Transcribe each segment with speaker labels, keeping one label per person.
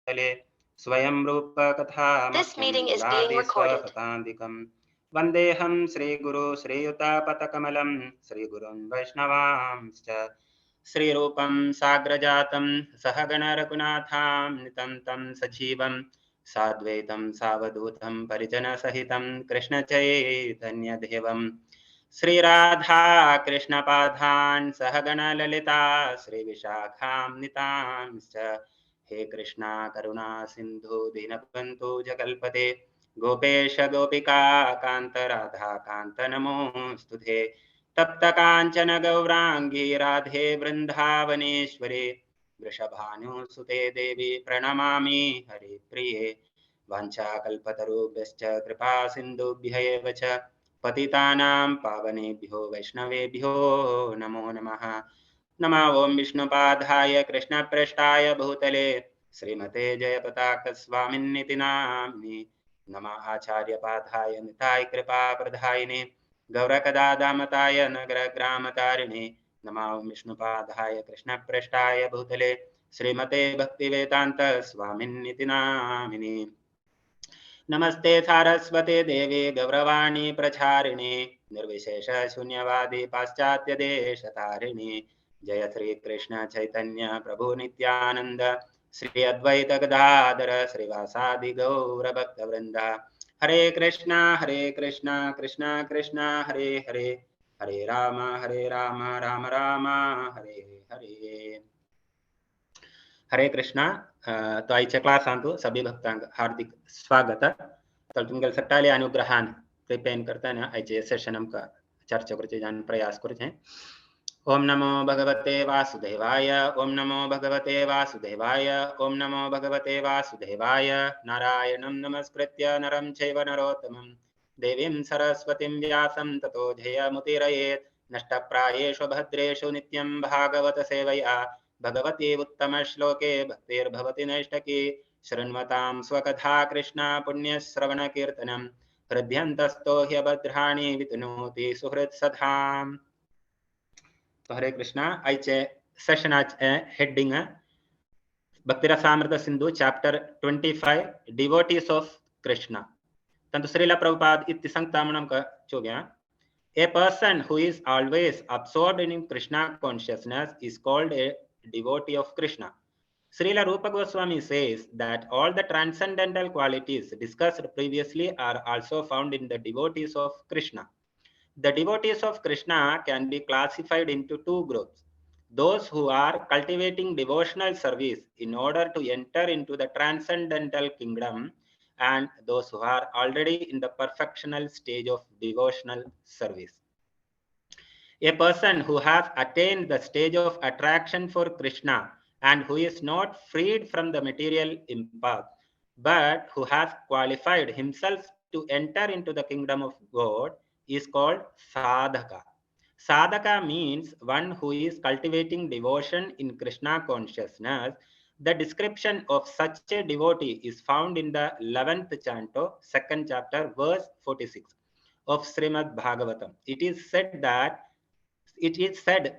Speaker 1: भूतले स्वयं रूप कथामख्यं राधेस्वपदान्तिकं वन्देऽहं श्रीगुरु श्रीयुतापतकमलं श्रीगुरुन् वैष्णवांश्च श्रीरूपं साग्रजातं सहगण रघुनाथान्वितं तं सजीवं साद्वैतं सावधूतं परिजनसहितं कृष्णचैतन्यदेवं श्रीराधा कृष्णपादान् सहगण ललिता श्रीविशाखान्वितांश्च हे कृष्णा करुणा सिन्धु दीनबन्धु जगल्पते गोपेश गोपिका कान्त राधा कान्त नमोऽस्तुते तप्त काञ्चन गौरांगी राधे वृन्दावनेश्वरे वृषभानुसुते देवी प्रणमामि हरिप्रिये वाञ्छाकल्पतरुभ्यश्च कृपा सिन्धुभ्य एव च पतितानां पावनेभ्यो वैष्णवेभ्यो नमो नमः। नमः ओं विष्णुपादाय कृष्णप्रेष्ठाय भूतले श्रीमते जयपताकस्वामिन्निति नाम्नि नमः आचार्यपादाय निताय कृपाप्रदायिने गौरकदादामताय नगरग्रामतारिणे नमः ओं विष्णुपादाय कृष्णप्रेष्ठाय भूतले श्रीमते भक्तिवेदान्त स्वामिन्निति नामिने नमस्ते सारस्वते देवे गौरवाणी प्रचारिणे निर्विशेष शून्यवादी पाश्चात्य देशतारिणे जय श्री कृष्ण चैतन्य प्रभु नित्यानंद श्री अद्वैत गदाधर श्रीवासादि गौर भक्त वृंद हरे कृष्णा कृष्ण कृष्ण हरे हरे हरे राम राम राम हरे हरे। हरे कृष्णा। तो आईच्या क्लासांतू सभी भक्तांक हार्दिक स्वागत। तर तुमगेल सट्टाले अनुग्रहान प्रिपेन करताना आईचे सेशन आमका चर्चा करचे जान प्रयास करचे। ओम नमो भगवते वासुदेवाय ओम नमो भगवते वासुदेवाय ओम नमो भगवते वासुदेवाय नारायणं नमस्कृत्य नरं चैव नरोत्तमं देवीं सरस्वतीं व्यासं ततो जयमुदीरयेत् नष्टप्रायेषु भद्रेषु नित्यं भागवत सेवया भगवती उत्तम श्लोके भक्तिर्भवति नैष्टकी शृण्वतां स्वकथा कृष्ण पुण्यश्रवण कीर्तनं हृद्यन्तस्तो ह्यभद्राणि वितनोति सुहृत् सधाम। तो हरे कृष्णा। आईचे सेशन आज heading Bhakti Rasamrita Sindhu chapter 25 devotees of Krishna. तंतु श्रील प्रभुपाद इति संक्तामणं का चोग्या A person who is always absorbed in Krishna consciousness is called a devotee of Krishna. Srila Rupa Goswami says that all the transcendental qualities discussed previously are also found in the devotees of Krishna. The devotees of Krishna can be classified into two groups. Those who are cultivating devotional service in order to enter into the transcendental kingdom, and those who are already in the perfectional stage of devotional service. A person who has attained the stage of attraction for Krishna and who is not freed from the material impact, but who has qualified himself to enter into the kingdom of God is called sadhaka. Sadhaka means one who is cultivating devotion in Krishna consciousness. The description of such a devotee is found in the 11th canto, 2nd chapter, verse 46 of Srimad Bhagavatam. It is said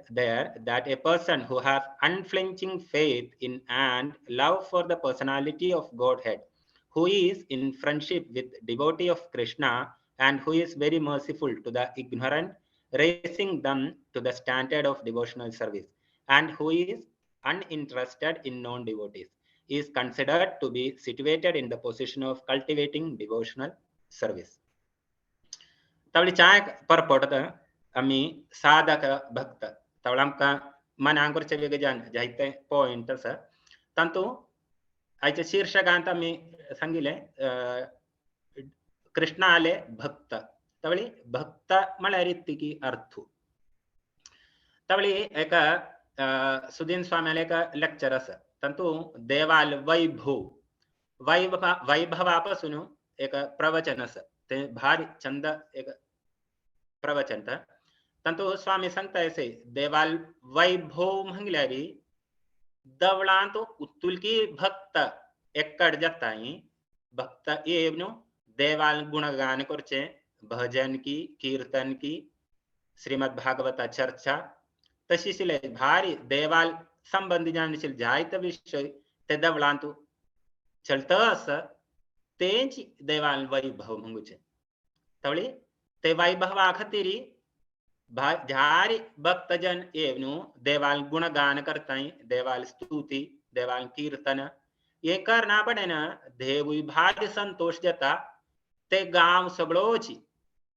Speaker 1: there that a person who has unflinching faith in and love for the personality of Godhead, who is in friendship with devotee of Krishna, and who is very merciful to the ignorant, raising them to the standard of devotional service, and who is uninterested in non-devotees, is considered to be situated in the position of cultivating devotional service. तवली चाय पर पड़ता अमी साधक भक्त तवलम का मन आंकुर चले जान जाइते point स तंतु आइचे शीर्षकांत मी संगिले कृष्ण आले भक्त तवली भक्त मला रीति की अर्थु तवली एक सुदीन स्वामी आले का लेक्चर स तंतु देवाल वैभव आप सुनो एक प्रवचन स ते भारी चंद एक प्रवचन था तंतु स्वामी सांगता ऐसे देवाल वैभव मंगलावी दवळांतो उत्तुल की भक्त एकड़ जताई भक्त येवनो देवाल गुणगान करचे भजन की कीर्तन की श्रीमद् भागवत चर्चा तशी सिले भारी देवाल संबंधी जानिशिल जायत विषय ते दवळांतो चलतस तेंच देवाल वैभव मंगुचे तवळी ते वैभवा खातीर झारी भक्तजन एवनु देवाल गुणगान करताई देवाल स्तुति देवाल कीर्तन ये करना पड़े ना देव भारी संतोष देता ते गांव सगळोची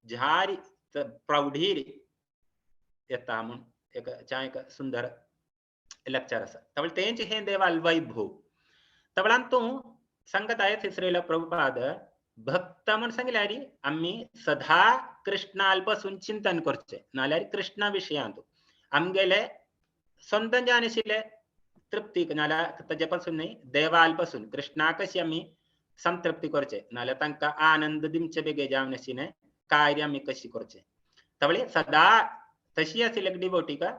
Speaker 1: झारी प्रौढीर येता म्हणून एक सुंदर लेक्चर असा तवळ तेंचे हे देवाल वैभव तवळान तू संगत आहे श्रील प्रभुपाद भक्त म्हणून सांगितल्यारी आम्ही सदा कृष्णापासून चिंतन करचे नाल्यार कृष्णा विषयांतू आमगेले स्वंत जाणशिले तृप्ती नाल्या ताजेपासून नाही देवालपासून कृष्णा कशी आम्ही संतृप्ती करचे नाल्या तांका आनंद दिमचे बेगे जावनशीने कार्य आम्ही कशी करचे तवळे सदा तशी असेल एक डिवोटी का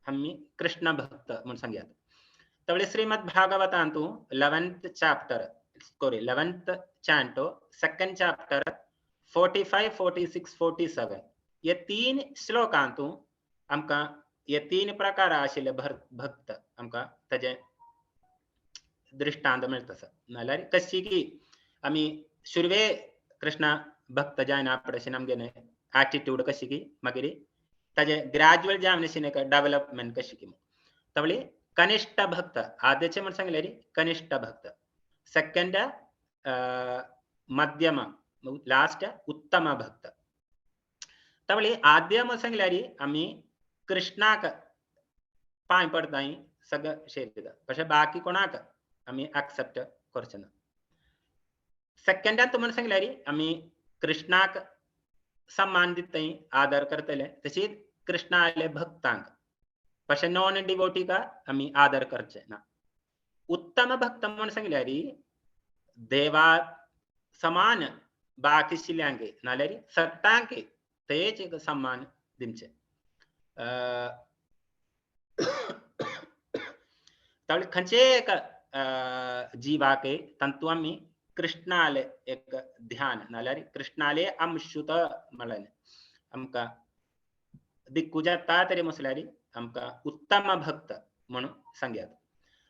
Speaker 1: आम्ही कृष्ण भक्त म्हणून सांगूयात तवळे Shrimad भागवतांतू 11th chapter 11th canto 2nd chapter 45 46 47 ये 3 श्लोकांतू आमका ये 3 प्रकार आशिल्ले भक्त आमका ताजे दृष्टांत मेळटा नाल्यार कशी की आम्ही शुरवे कृष्णा भक्त जायना पडशी आमगेले एटीट्यूड कशी की मागीर ताजे ग्रॅज्युअल जावनशीन एक डेव्हलपमेंट कशी की तवळी कनिष्ठ भक्त आद्यचे म्हणून सांगल्यारी कनिष्ठ भक्त सेकंड मध्यम लास्ट उत्तम भक्त तवळी आद्य म्हणून सांगल्यारी आम्ही कृष्णाक पांय पडताय सगळं शेत पण बाकी कोणाक आम्ही एक्सेप्ट करचे ना सेकंड म्हणून सांगल्यारी आम्ही कृष्णाक सम्मान दिताय आदर करतले तशीच कृष्णाले भक्तांक പക്ഷെ नॉन डिवोटी का आम्ही आदर करचे ना उत्तम भक्त म्हणून सांगल्यारी देवा समान बाकी शिल्यांगे नाल्यारी सत्तांके तेच एक सम्मान दिमचे तवळे खंचे एक जीवाके तंतु आम्ही कृष्णाले एक ध्यान नाल्यारी कृष्णाले अंशुत म्हणले आमका दिक्कू जाता तरी मसल्यारी आमका उत्तम भक्त म्हणून सांगयात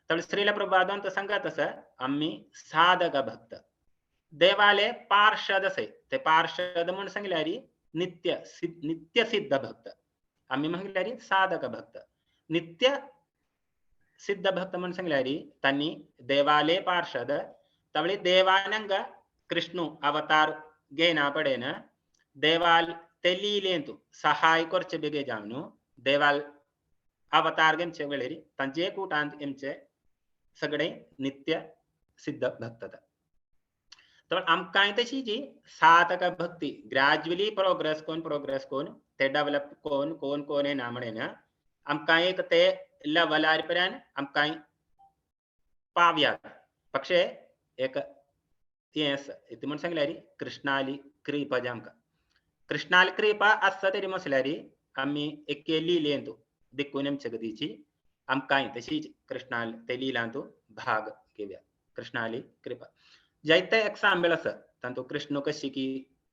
Speaker 1: तवळे श्रील प्रभुपादांत सांगत असं आम्ही साधक भक्त देवाले पार्षद असे ते पार्षद म्हणून सांगल्यारी नित्य सिद्ध भक्त आम्ही म्हणल्यारी साधक भक्त नित्य सिद्ध भक्त म्हणून सांगल्यारी त्यांनी देवाले पार्षद तवळे देवानंग कृष्ण अवतार घेना पडेन देवाल ते लीलेंतू सहाय करचे बेगे जावनु देवाल अवतार गेमचे वेळेरी तांचे कुटांत एमचे सगळे नित्य सिद्ध भक्त तर आमकां तशी जी साधक भक्ती ग्रॅज्युअली प्रोग्रेस कोण ते डेव्हलप कोण हे ना म्हणेन आमकां एक ते लेवलार पर्यंत आमकां पावयात पक्षे एक येस इति म्हणून सांगल्यारी कृष्णाली कृपा जी आमकां कृष्णाली कृपा आसता तरी मसल्यारी आम्ही एके लीलेंतू दिक्कून आमचे गतीची आमकां तशीच कृष्णाल ते लीलांतू भाग घेवया कृष्णाली कृपा जायते एक्झाम्पल आसा तांतू कृष्ण कशी की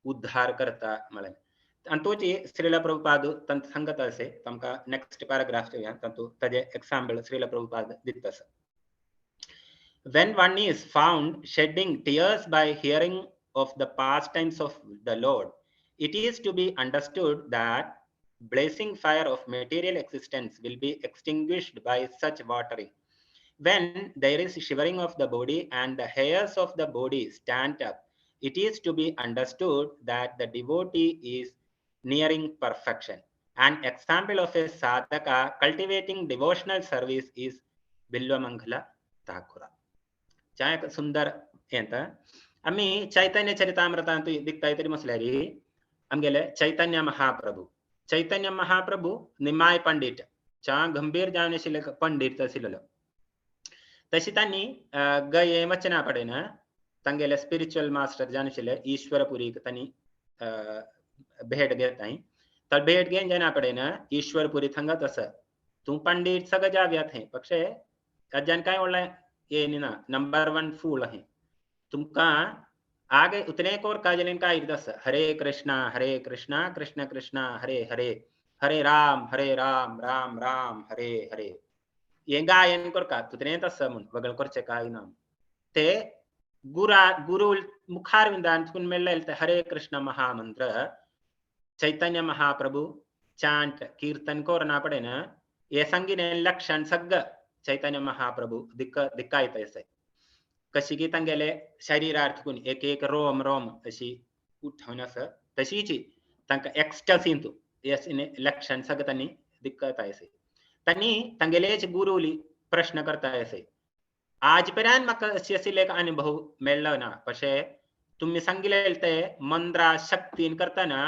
Speaker 1: उद्धार करता म्हळ्यार आनी तोची श्रील प्रभुपाद तांत सांगता असे तांकां नेक्स्ट पॅराग्राफ घेवया तांतू ताजे एक्झाम्पल श्रील प्रभुपाद दिता आसा When one is found shedding tears by hearing of the pastimes of the Lord, it is to be understood that blazing fire of material existence will be extinguished by such watering. When there is shivering of the body and the hairs of the body stand up, it is to be understood that the devotee is nearing perfection. An example of a sadhaka cultivating devotional service is Bilwamangala Thakura. चाय सुंदर येंत आम्ही चैतन्य चरितामृतांतू दिखताय तरी मसल्यारी आमगेले चैतन्य महाप्रभु निमाय पंडित चा गंभीर जावनशिल्ले पंडित आशिल्लो तशी तांणी गये वचना पडेन तांगेले स्पिरिच्युअल मास्टर जावनशिल्ले ईश्वरपुरी तांणी भेट घेताय तर भेट घेन जाना पडेन ईश्वरपुरी थंगत आसा तू पंडित सगळं जाव्यात हे पक्षे अज्जान काय ओळला ये ना नंबर 1 फूल है तुमका आगे उतने कोर काजलेन का इदस हरे कृष्णा कृष्ण कृष्ण हरे हरे हरे राम राम राम हरे हरे ये गायन कोर का तुतने तस mun वगल करचे काय नाम ते गुरु मुखारविंदान कुन मेल्लते हरे कृष्ण महामंत्र चैतन्य महाप्रभु चांट कीर्तन को रना पड़े ना ये संगीने लक्षण सग्ग चैतन्य महाप्रभु दिक्काय तैसे कशी की तंगेले शरीरार्थ कुन एक रोम रोम अशी उठवना स तशीची तंक एक्स्टसिंतु यस इने लक्षण सगतनी दिक्कत ऐसे तनी तंगेलेच गुरुली प्रश्न करता ऐसे आजपर्यंत म्हाका अशी एक अनुभव मेळ्ळो ना पशे तुम्ही सांगितले मंत्रा शक्तीन करताना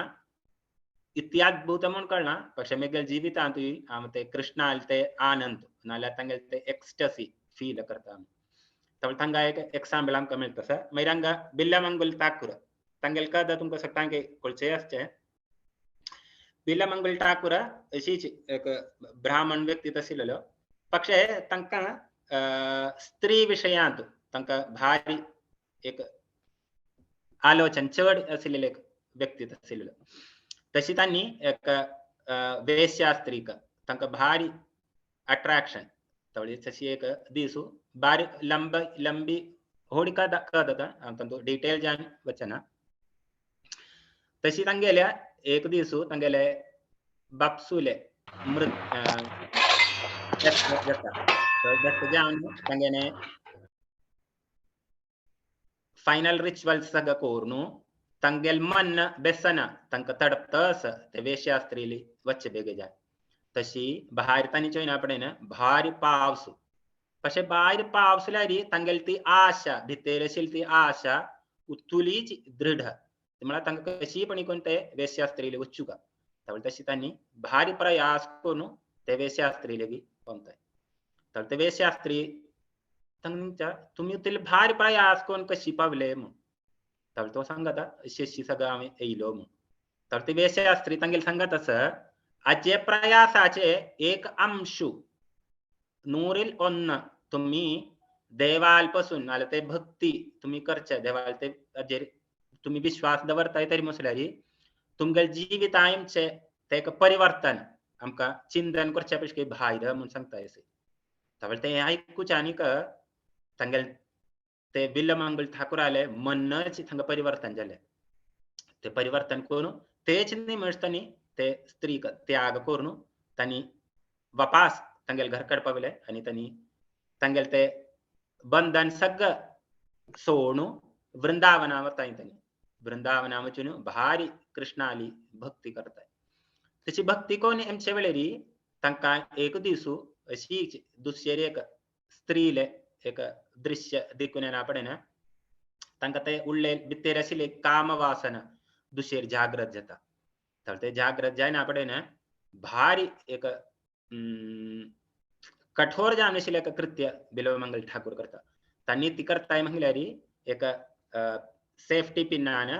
Speaker 1: इतकी अद्भुत म्हणून कळना पशे मेगेल जीवितांत आम ते कृष्णाल ते आनंद नाल्या तंगेल ते एक्स्टसी फील करता तब तंगा एक एग्जांपल आमकां मेळटा सर मैरंगा बिल्लामंगल ठाकुर तंगेल कदा तुमकां सटांगे कोळचे आसचे बिल्लामंगल ठाकुर अशीच एक ब्राह्मण व्यक्ती आशिल्लो पक्षे तांकां स्त्री विषयांत तांकां भारी एक आलोचन चड आशिल्ले एक व्यक्ती आशिल्लो तशी तांणी एक वेश्या स्त्रीक तांकां भारी अट्रॅक्शन तवळी तशी एक दिसू बारी लंबी होडिका कदता तांतो डिटेल जान वचना तशी तांगेल्या एक दिसू तांगेले बापसुले मृत तांगेने फाइनल रिचुअल्स सग कोरनु तंगेल मन बेसना तंक तडपतस ते वेश्या स्त्रीली वच्चे बेगे जाय तशी भायर तांनी चोयना पडेन भारी पावसु पशे भायर पावसल्यारी तंगेल ती आशा भितर आशिल्ली ती आशा उतुलीच दृढ म्हळ्यार तांकां कशी पण कोण ते वेश्या स्त्रीली वच्चुका तवळ तशी तांनी भारी प्रयास करून ते वेश्या स्त्रीले बी पंताय तर ते वेश्या स्त्री तंगच्या तुम्ही तिल भारी प्रयास करून कशी पावले म्हणून तर तो सांगता अशी सगळं आम्ही येयलो म्हणून तर ते वेश्या स्त्री तंगेल सांगत असं अजे प्रयासाचे एक अंशु नूरील ओन्न तुम्ही देवालपासून नाल्या ते भक्ती तुम्ही करचे देवाल ते अजेर तुम्ही विश्वास दवरताय तरी मुसल्यारी तुमगेल जीवितायमचे ते एक परिवर्तन आमकां चिंतन करचे पेशकी भायर म्हणून सांगताय असे तर ते ऐकूच आनीक तंगेल ते बिल्लामंगल ठाकुराले मनच थंग परिवर्तन जाले ते परिवर्तन करून तेच निमजतानी ते स्त्रीक त्याग करून तांणी वापास तंगेल घरकड पावले आणि तांणी तंगेल ते बंधन सगळं सोडून वृंदावना वताय तांणी वृंदावना वचून भारी कृष्णाली भक्ती करताय तशी भक्ती कोणी आमचे वेळेरी तांकां एक दिसू अशी दुसरी एक स्त्रीले एक दृश्य देखून येना पडेन तांकां ते उरले भितर आशिल्ले काम वासना दुसरी जागृत जाता तर ते जागृत जायना पडेन भारी एक कठोर जावन आशिल्ले एक कृत्य बिल्वमंगल ठाकूर करता तांणी ती करताय म्हळ्यारी एक सेफ्टी पिनान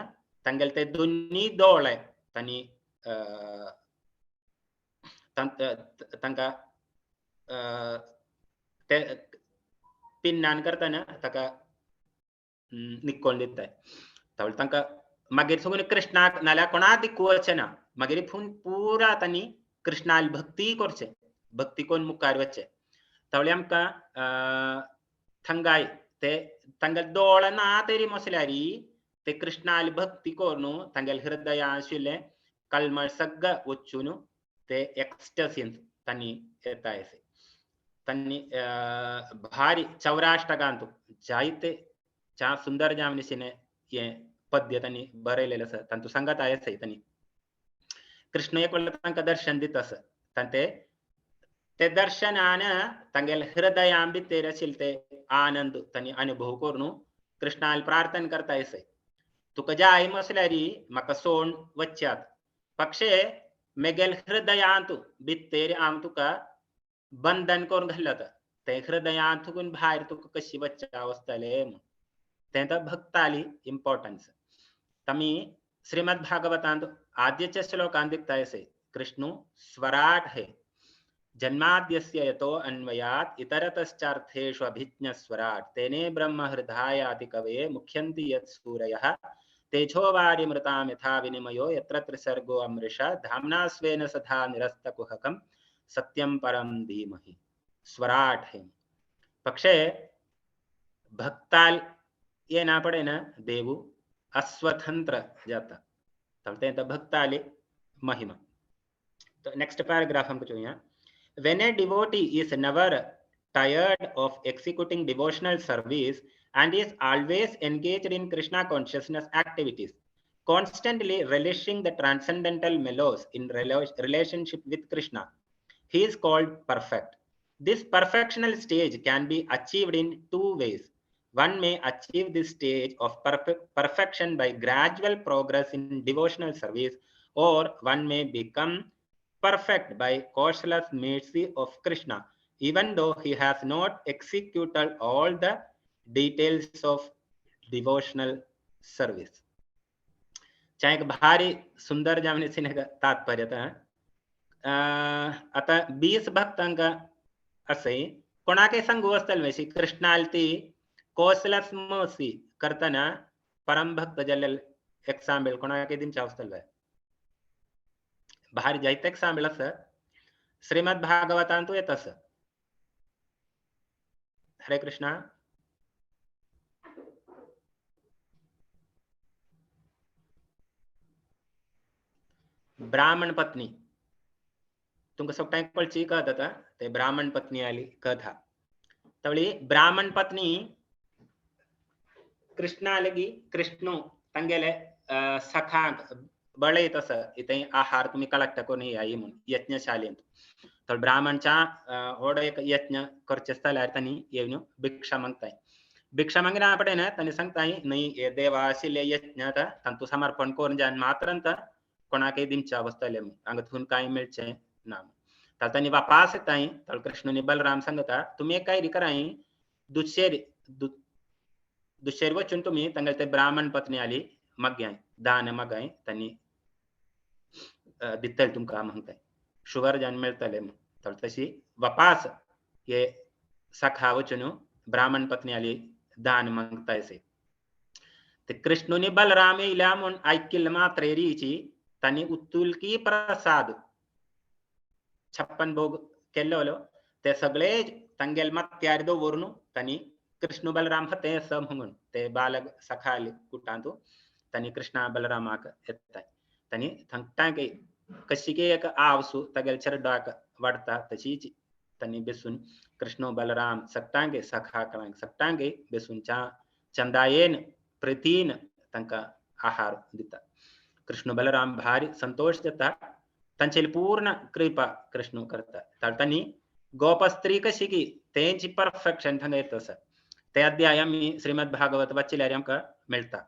Speaker 1: तांगेल ते दोन्ही दोळे तांणी तांकां ते पिनान करताना ताका निकोल दिताय तर तांकां मागीर सगळे कृष्णाक नाल्यार कोणा दिकू वचना मागीर पुरा तांणी कृष्णाल भक्ती करचे भक्ती कोण मुखार वचचे तवळे आमकां थंगाय ते तांगेल दोळ ना तरी मसल्यारी ते कृष्णाल भक्ती करून तांगेल हृदया आशिल्ले कलमळ सगळं वचून ते एक्स्टसीन तांणी येताय तांणी भारी 84 जायते चा सुंदर जामनिसिने ये पद्य तांणी बरयलेले आसा तांतू सांगत आहे तांणी कृष्ण एक वेळ तांकां दर्शन दिता आसा तांते ते दर्शनान तांगेल हृदया भितर आशिल्ले ते आनंद तांणी अनुभव करून कृष्णाल प्रार्थना करताय तुका जाय मसल्यारी म्हाका सोड वच्च्यात पक्षे मेगेल हृदयांत भितर हांव तुका बंधन करून घालता ते हृदयांतून भायर तुका कशी वच्चा वचतले म्हूण तें भक्ताली इम्पॉर्टन्स तमी श्रीमद भागवतांत आद्यच्या श्लोकांत दिखताय कृष्ण स्वराट है जन्माद्यस्य यतो अन्वयात् इतरतश्चार्थेषु अभिज्ञ स्वराट तेने ब्रह्म हृदयाति कवये मुख्यन्ति यत् सूरयः तेजोवारि मृतां यथा विनिमयो यत्र त्रिसर्गो अमृषा धाम्ना स्वेन सदा निरस्तकुहकं सत्यं परम धीमहि स्वराट है पक्षे भक्ताल ये ना पड़े ना देवु अस्वतंत्र जाता तलते हैं तो भक्ताले महिमा. तो नेक्स्ट पैराग्राफ हमको जो यहाँ, when a devotee is never tired of executing devotional service and is always engaged in Krishna consciousness activities, constantly relishing the transcendental mellows in relationship with Krishna, he is called perfect. This perfectional stage can be achieved in two ways. One may achieve this stage of perfection by gradual progress in devotional service, or one may become perfect by causeless mercy of Krishna, even though he has not executed all the details of devotional service. चाहे एक भारी सुंदर जामने सिने का तात्पर्य था. आता 20 भक्तांका असे कोणाके संग वस्तल वेशी कृष्णालती कौशलस मोसी करताना परम भक्त जलल एक्साम्बल कोणाके दिन चावस्तल वे भारी जायते एक्साम्बल अस श्रीमद् भागवतांतु येतस. हरे कृष्णा. ब्राह्मण पत्नी तुमको सब टाइम पळची कहता था ते ब्राह्मण पत्नी आली कथा तवळी ब्राह्मण पत्नी कृष्णा लगी कृष्णो तंगेले सखा बळे तस इथे आहार तुम्ही कलेक्ट कोणी आई म्हणून यज्ञशालेंत तर ब्राह्मणचा होड एक यज्ञ करचे स्थळार तनी येऊन भिक्षा मागताय. भिक्षा मागना पडे ना तनी सांगताय नाही ये देवाशिले यज्ञ था तंतु समर्पण करून जान मात्रंत कोणाके दिनचा वस्तले अंगतून काय मिळचे नाम तनी वापस ताई तर कृष्ण ने बलराम संगता तुम्ही काय रिकराई दुशेर वचन तुम्ही तंगल ते ब्राह्मण पत्नी आली मग्याय दान मगाय तनी दित्तल तुमका म्हणताय शुगर जान मिळतले तर तशी वापस ये सखा वचन ब्राह्मण पत्नी आली दान मागताय से ते कृष्ण ने बलराम इला म्हणून ऐकिल मात्रेरीची तनी उत्तुलकी प्रसाद 56 भोग केल्लो ते सगळे तंगेल मत तयार दो वरनु तनी कृष्ण बलराम हते सब म्हणून ते बालक सखाली कुटांतो तनी कृष्णा बलरामाक येताय तनी थंगटांगे कशिके एक आवसु तगेल चरडाक वडता तशीची तनी बेसुन कृष्ण बलराम सकटांगे सखा कलांग सकटांगे बेसुन चा चंदायेन प्रीतीन तंका आहार दिता. कृष्ण बलराम भारी संतोष देता तंचेल पूर्ण कृपा कृष्ण करता तळतनी गोप स्त्री कशी की त्यांची परफेक्शन थंगयतस ते अध्याय मी श्रीमद् भागवत वाचल्यार का मिळता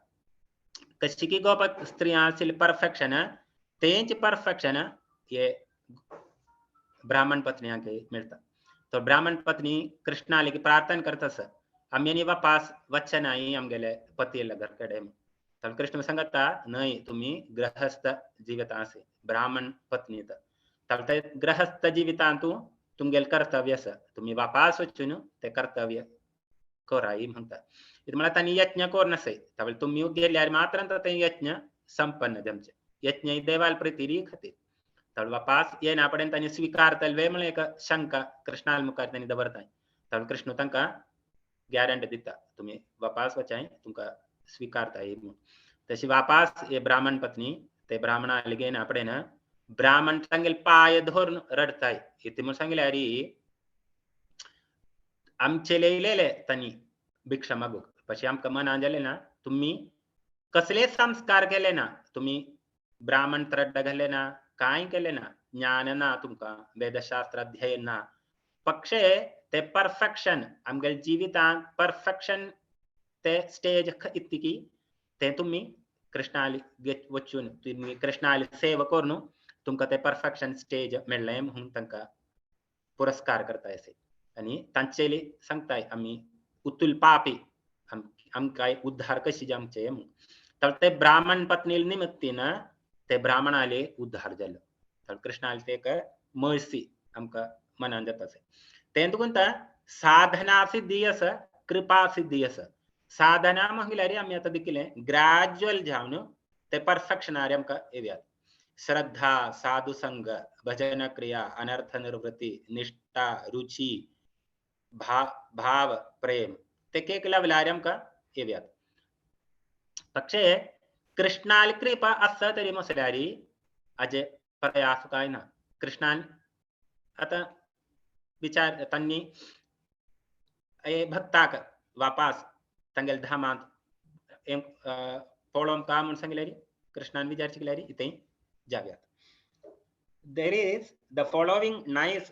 Speaker 1: कशी की गोप स्त्रियां सिल परफेक्शन त्यांची परफेक्शन ये ब्राह्मण पत्नियां के मिळता. तो ब्राह्मण पत्नी कृष्णाले की प्रार्थना करतस आम्ही वापस वचन आई आमगेले पतीला घरकडे तर कृष्ण सांगता नाही तुम्ही गृहस्थ जीवितांसे ब्राह्मण पत्नी तर गृहस्थ जीवितांतू तुमगेल कर्तव्य तुम्ही वापस वचून ते कर्तव्य कोराई म्हणता. ಇದು मला तनी यज्ञ कोरनसे तवल तुम्ही गेल्यार मात्र ते यज्ञ संपन्न जमचे यज्ञ देवाल प्रीतिरी खते तवल वापस ये ना पडे तनी स्वीकारतल वे मला एक शंका कृष्णाल मुखार तनी दबरताय तवल कृष्ण तंका गॅरंटी दिता तुम्ही वापस वचाय तुमका स्वीकारताय तशी वापस ये ब्राह्मण पत्नी ते ब्राह्मणा लिगे ना पडे ना ब्राह्मण तंगेल पाय धोरण रडताय इथे मग सांगितले अरे आमचे लेले तनी भिक्षा मागू पशी आमका मन आंजले ना तुम्ही कसले संस्कार केले ना तुम्ही ब्राह्मण त्रड्ड घाले ना काय केले ना ज्ञान ना तुमका वेदशास्त्र अध्ययन ना पक्षे ते परफेक्शन आमगेल जीवितान परफेक्शन ते स्टेज इतकी ते तुम्ही कृष्णाली वचून तुम्ही कृष्णाली सेवा करून तुमका ते परफेक्शन स्टेज मिळले म्हणून तंका पुरस्कार करताय से आणि तांचेली सांगताय आम्ही उतुल पापी हम काय उद्धार कशी जामचे तर ते ब्राह्मण पत्नी निमित्तीनं ते ब्राह्मणाले उद्धार झालं तर कृष्णाले ते एक मर्सी आमका मनान जात असे तेंत कोणता साधना सिद्धी अस कृपा सिद्धी अस साधना महिलारी आम्ही आता देखील ग्रॅज्युअल जाऊन ते परफेक्शन आरे आमका येव्यात श्रद्धा साधु संग भजन क्रिया अनर्थ निवृत्ती निष्ठा रुचि भाव प्रेम ते केक लेवल आरे आमका येव्यात പക്ഷേ कृष्णाल कृपा असं तरी मसल्यारी अजे प्रयास काय ना कृष्णान आता विचार तन्नी भक्ताक वापास तंगल धामांत पोळोम का म्हण सांगल्यारी कृष्णान विचार चिकल्यारी इथे जाव्यात. There is the following nice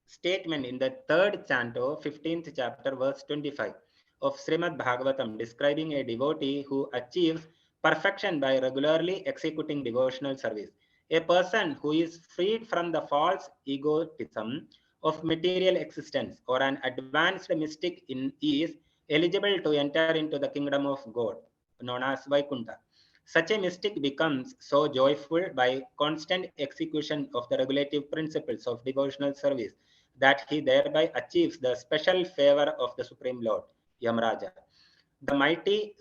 Speaker 1: statement in the 3rd canto 15th chapter verse 25 of Srimad Bhagavatam describing a devotee who achieves perfection by regularly executing devotional service. A person who is freed from the false egotism of material existence or an advanced mystic is eligible to enter into the kingdom of God known as Vaikuntha. Such a mystic becomes so joyful by constant execution of the regulative principles of devotional service that he thereby achieves the special favor of the Supreme Lord, Yamraja. The mighty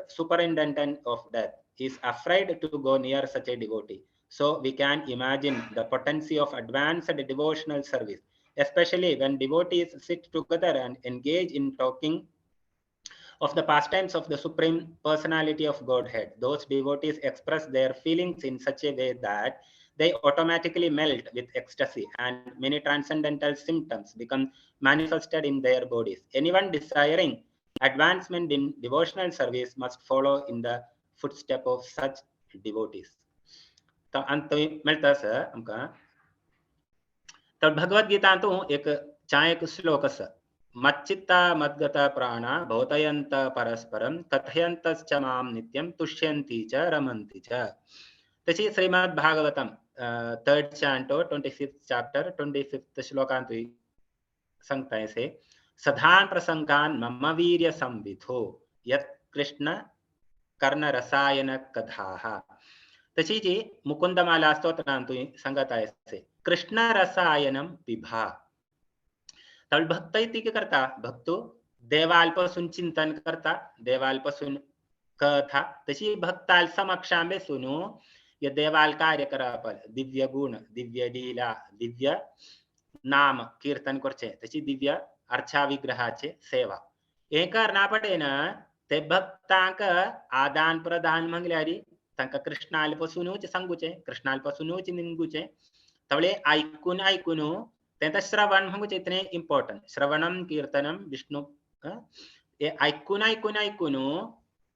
Speaker 1: superintendent of death is afraid to go near such a devotee. So we can imagine the potency of advanced devotional service, especially when devotees sit together and engage in talking of the pastimes of the Supreme Personality of Godhead. Those devotees express their feelings in such a way that they automatically melt with ecstasy, and many transcendental symptoms become manifested in their bodies. Anyone desiring advancement in devotional service must follow in the footsteps of such devotees. तर अंत मिळतं sir आमका तर भगवद्गीतांतू एक एक श्लोक असं मच्चित्ता मद्गता प्राणा भौतयंत परस्परम कथयंतश्च माम नित्यम तुष्यन्ति च रमन्ति च. तशी Shrimad Bhagavatam 3rd canto 25th chapter 25th श्लोकांतू सांगताय से सधान प्रसंगान मम वीर्य संविधो यत् कृष्ण कर्ण रसायन कथाः. तशी जी मुकुंदमाला स्तोत्रांतू सांगत आहे से कृष्ण रसायनम पिभा. तर भक्त इति करता भक्तो देवालपासून चिंतन करता देवालपासून कथा तशी भक्ताल समक्षांबे सुनो ये देवाल कार्य करापल दिव्य गुण दिव्य लीला दिव्य नाम कीर्तन करचे तशी दिव्य अर्चा विग्रहाचे सेवा हे करना पडे ना ते भक्तांक आदान प्रदान मंगल्यारी तांका कृष्णालपासूनच सांगूचे कृष्णालपासूनच निंगूचे तवळे ऐकून ऐकून त्यांचा श्रवण म्हणजे इतने इम्पॉर्टंट श्रवणम कीर्तनम विष्णु हे ऐकून ऐकून ऐकून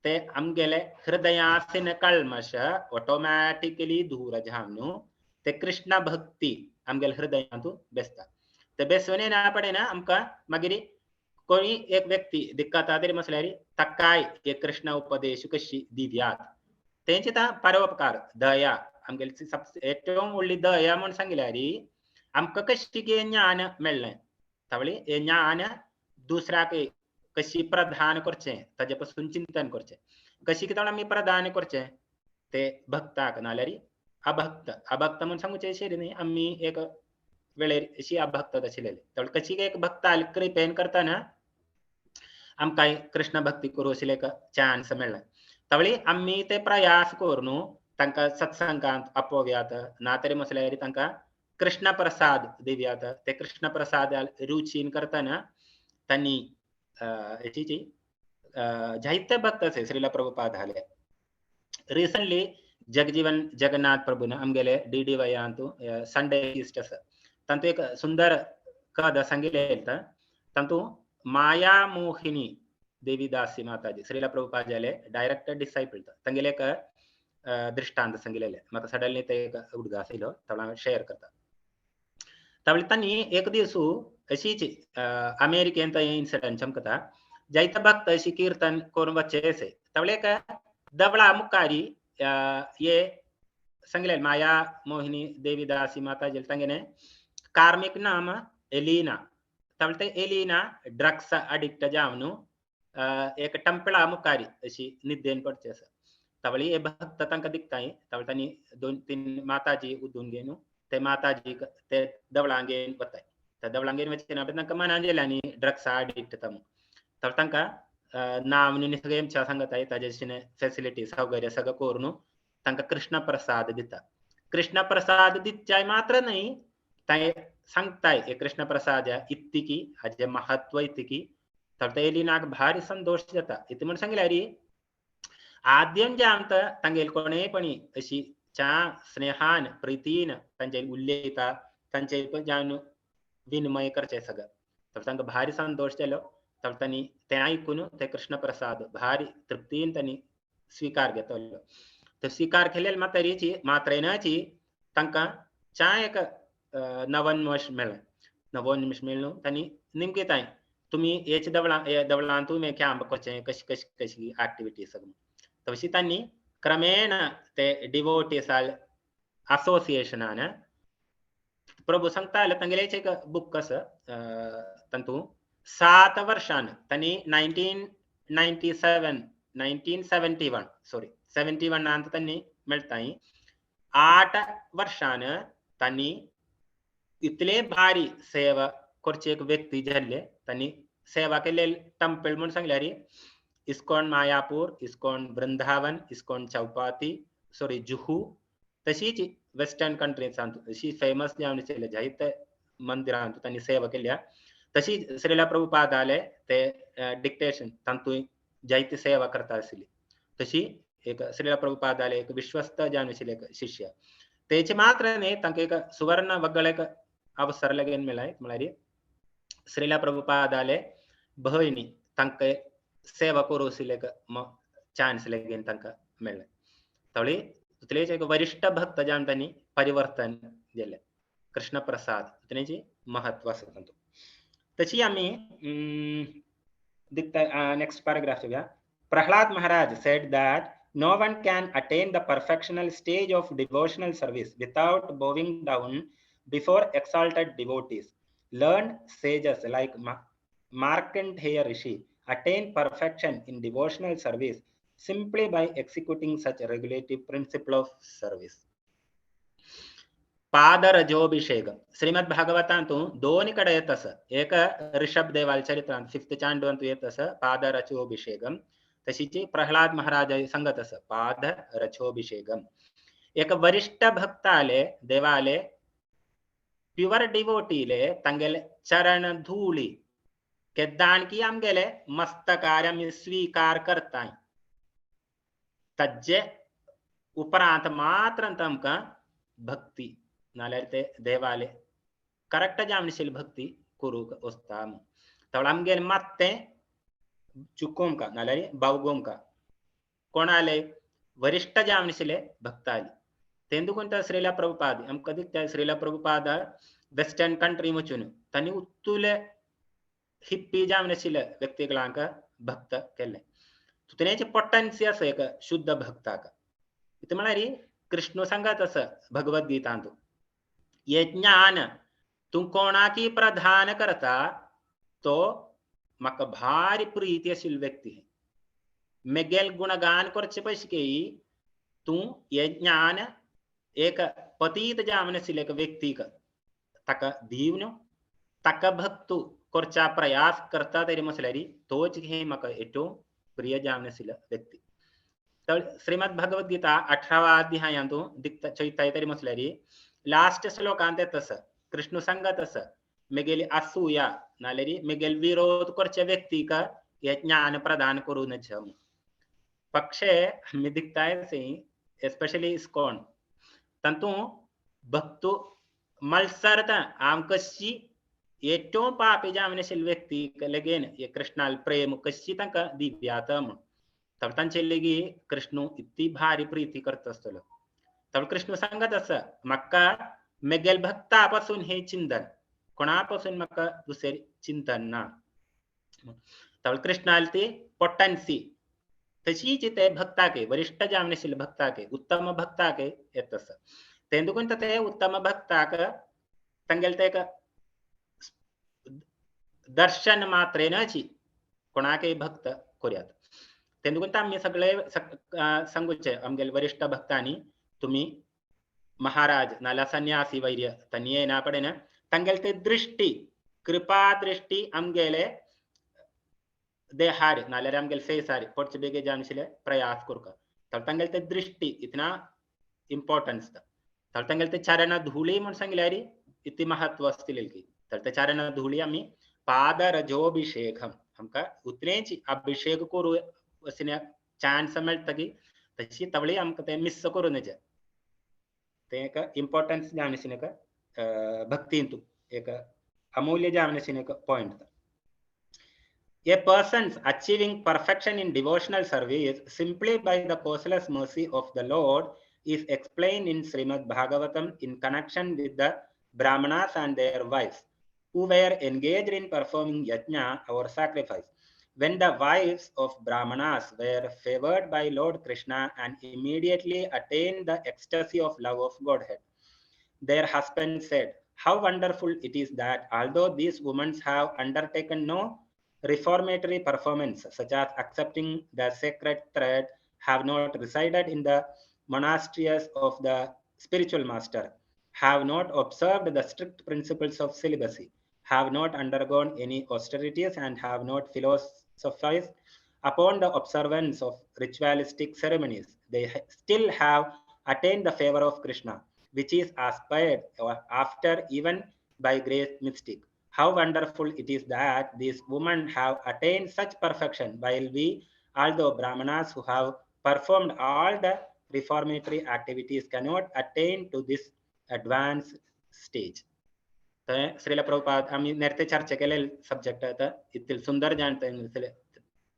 Speaker 1: ते आमगेले हृदयासीन कल्मश ऑटोमॅटिकली दूर जावनु ते कृष्ण भक्ती आमगेले हृदयांतू बेसता ते बेसवने ना पडे ना आमका मागीर कोणी एक व्यक्ती दिक्कता तरी मसल्यारी तकाय हे कृष्ण उपदेश कशी दिव्यात तेंची ता परोपकार दया आमगेली सबसे ഏറ്റവും उरली दया म्हण सांगिल्यारी आमका कशी के ज्ञान मेळ्ळें तवळे हे ज्ञान दुसऱ्याक कशी प्रदान करचे ताजेपासून चिंतन करचे कशी कितवळ आमी प्रदान करचे ते भक्ताक नाल्यारी अभक्त अभक्त म्हण सांगूचे शेरी न्ही आमी एक वेळेर अशी अभक्त आशिल्ले तवळ कशी एक भक्ताल कृपेन करताना आमका कृष्ण भक्ती करू अशिल्ले एक चान्स मेळ्ळा तवळे आमी ते प्रयास करून तांका सत्संगांत आपोवयात ना तरी मसल्यारी तांका कृष्ण प्रसाद दिव्यात ते कृष्ण प्रसाद रुचीन करताना त्यांनी जाहित्य भक्त से श्रीला प्रभुपाद हाले रिसेंटली जगजीवन जगन्नाथ प्रभु ने आमगेले डीडी वयांतु संडे फीस्ट अस तंतु एक सुंदर कथा सांगिले तंतु माया मोहिनी देवीदासी माताजी श्रीला प्रभुपाद जाले डायरेक्ट डिसाइपल तंगेले एक दृष्टांत सांगिलेले माता सडनली ते एक उडगा आसिलो तवळा शेअर करता तवळे तनी एक दिवसू अशीच अमेरिकेन इन्सिडेंट चमकता जायत भक्त अशी कीर्तन करून वचेसे तवळे का दवळा मुकारी ये संगले माया मोहिनी देवीदासी माता जल तंगेने कार्मिक नाम एलिना तवळते एलिना ड्रग्स अडिक्ट जावनु एक टंपळा मुकारी अशी निद्देन पडचे तवळी हे भक्त तंका दिखताय तवळतानी 2-3 माताजी उदून गेनु ते माताजी ते दवळांगेन वताय त्या दवळांगेन वचना तंका मनांजेलानी ड्रग्स अडिक्ट तमु तव तंका नावनी सगळे आमच्या सांगताय ताजेशिने फॅसिलिटी सौकर्य सगळं करून तंका कृष्ण प्रसाद दिता कृष्ण प्रसाद दिच्चाय मात्र नाही ताय सांगताय हे कृष्ण प्रसाद इत्तिकी हाजे महत्व इत्तिकी तव ते एलिनाक भारी संतोष जाता इति म्हण सांगल्यारी आद्यम जामत तंगेल कोणे पणी अशी चा स्नेहान प्रीतीन तंचे उल्लेता तंचे पण जानु विनिमय करचे सगळं तर तंग भारी संतोष केलो तर तनी ते ऐकून ते कृष्ण प्रसाद भारी तृप्तीन तनी स्वीकार घेतलो तर स्वीकार केलेल मात्रेची मात्रेनाची तंका चा एक नवोन्मेष मिळलो तनी निमके ताई तुम्ही याची दवळा तुम्ही कॅम्प करचे कशी ऍक्टिव्हिटी सगळं तशी त्यांनी क्रमेण ते डिवोटीज असोसिएशन प्रभू सांगता तंगेलेचे एक बुक कसं तंतू 7 वर्षान त्यांनी 1971 अंत त्यांनी मिळताई 8 वर्षान त्यांनी इतले भारी सेवा करचे एक व्यक्ती झाले त्यांनी सेवा केले टेम्पल म्हणून सांगल्यारी ISKCON Mayapur ISKCON Vrindavan ISKCON Chowpatty Juhu तशीच वेस्टर्न कंट्री अशी फेमस जे जायत मंदिरांत त्यांनी सेवा केल्या तशी श्रीला प्रभुपाद आले ते डिक्टेशन तंतू जायती सेवा करता आसली तशी एक श्रीला प्रभुपाद आले एक विश्वस्त जाणून एक शिष्य तेचे मात्र नाही तंक एक सुवर्ण वगळ एक अवसर लगेन मिळाय म्हळ्यारी श्रीला प्रभुपाद आले बहिणी तंक सेवा करू एक चान्स लगेन तंक मिळाले तवळी तुलेच एक वरिष्ठ भक्त जाण त्यांनी परिवर्तन दिले कृष्ण प्रसाद त्याची महत्व असतो तशी आम्ही नेक्स्ट पैराग्राफ घ्या Prahlad Maharaj said that no one can attain the perfectional stage of devotional service without bowing down before exalted devotees. Learned sages like Markandeya Rishi attain perfection in devotional service simply by executing such a regulative principle of service. पादरजोभिषेक Shrimad भागवतांतू दोन कडे येत असं एक ऋषभ देवाल चरित्रांत 5th चांडवंतू येत असं पादरजोभिषेकम तशीची प्रहलाद महाराज सांगत असं पादरजोभिषेकम एक वरिष्ठ भक्त आले देवाले प्युअर डिवोटीले तंगेले चरण धूली के दान की हम गेले मस्तकार्य स्वीकार करता तज्जे उपरांत मात्र तमका भक्ती नाले ते देवाले करेक्ट जामनिशील भक्ती करू वस्ताम तवळम गेल मत्ते चुकोम का नाले बावगोम का कोणाले वरिष्ठ जामनिशीले भक्ताली तेंदुकुंत श्रीला प्रभुपाद हम कधी त्या श्रीला प्रभुपाद वेस्टर्न कंट्री मुचुन तनी उत्तुले हिप्पी जामनिशीले व्यक्तिगळांक भक्त केले तुतेनेचे पोटेन्सी असं एक शुद्ध भक्ताक इथे म्हणारी कृष्ण सांगत असं भगवद्गीतांतू ये ज्ञान तू कोणाकी प्रधान करता तो मक भारी प्रीतिशील व्यक्ती है मेगेल गुणगान करचे पैसे तू ये ज्ञान एक पतित जामनशील एक व्यक्ती का तक दीवनो तक भक्तु करचा प्रयास करता तरी मसल्यारी तोच हे मक एटो प्रिय जामनशील व्यक्ती तर श्रीमद भगवद्गीता 18वा अध्यायांतू दिक्ता चैताय तरी मसल्यारी लास्ट श्लोकांत तस कृष्ण सांगत असं मेगेली असूया नालेरी मेगेल विरोध करच्या व्यक्ती का ये ज्ञान प्रदान करून पक्षे मी दिखताय से एस्पेशली इस्कॉन तंतु भक्तु मत्सरता आम कशी ഏറ്റവും പാപി जामनेशील व्यक्ती लगेन ये कृष्णाल प्रेम कशी तंका दिव्यातम तर त्यांचेलेगी कृष्ण इतकी भारी प्रीती करत असतो तर कृष्ण सांगत असं मक्का मेगेल भक्तापासून हे चिंतन कोणापासून मक्का दुसरे चिंतन ना तर कृष्णाल ते पोटेन्सी तशी जिते भक्ता के वरिष्ठ जामनेशील भक्ता के उत्तम भक्ता के येत असं तेंदुकुंत ते उत्तम भक्ता का तंगेल ते दर्शन मात्रेनाची कोणाके भक्त कोर्यात तेंदुकुंत आम्ही सगळे सांगूचे आमगेल वरिष्ठ भक्तांनी तुम्ही महाराज नाला सन्यासी वैर्य तनिये ना पडे ना तंगेल ते दृष्टी कृपा दृष्टी आमगेले देहार नाले आमगेल फेसारी पोटचे बेगे जामशिले प्रयास करूका तर तंगेल ते दृष्टी इतना इम्पॉर्टन्स तर तंगेल ते चरण धूळी म्हणून सांगल्यारी इतकी महत्व असतील की तर ते चरण धूळी आम्ही पादरजोभिषेकम हमका उतरेची अभिषेक करू असने chance meltagi tashi tavli amka te miss kuru neje te ka importance jamne sineka bhakti intu eka amulya jamne sineka point. A person's achieving perfection in devotional service simply by the causeless mercy of the Lord is explained in Srimad Bhagavatam in connection with the Brahmanas and their wives, who were engaged in performing yajna or sacrifice. When the wives of Brahmanas were favored by Lord Krishna and immediately attained the ecstasy of love of Godhead, their husbands said, "How wonderful it is that although these women have undertaken no reformatory performance, such as accepting the sacred thread, have not resided in the monasteries of the spiritual master, have not observed the strict principles of celibacy, have not undergone any austerities, and have not philosophized upon the observance of ritualistic ceremonies, they still have attained the favor of Krishna, which is aspired after even by great mystic. How wonderful it is that these women have attained such perfection, while we, although Brahmanas who have performed all the reformatory activities, cannot attain to this advanced stage." Srila Prabhupada आम्ही नेरते चर्चा केलेले subject आता ethyl सुंदर जाणते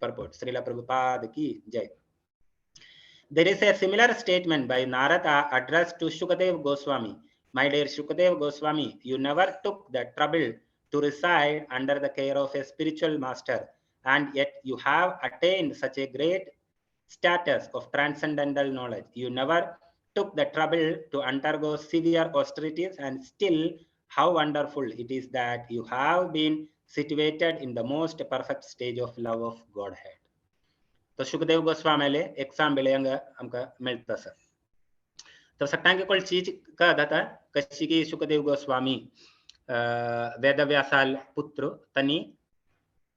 Speaker 1: purport. Srila Prabhupada की जय. There is a similar statement by Narada addressed to Shukadev Goswami. "My dear Shukadev Goswami, you never took the trouble to reside under the care of a spiritual master, and yet you have attained such a great status of transcendental knowledge. You never took the trouble to undergo severe austerities, and still how wonderful it is that you have been situated in the most perfect stage of love of Godhead." तो सुखदेव गोस्वामी ले exam बेलेंग हमका मिलता sir. तो सट्टांगे Coal चीज का दाता कशी की सुखदेव गोस्वामी वेदव्यासाल पुत्र तनी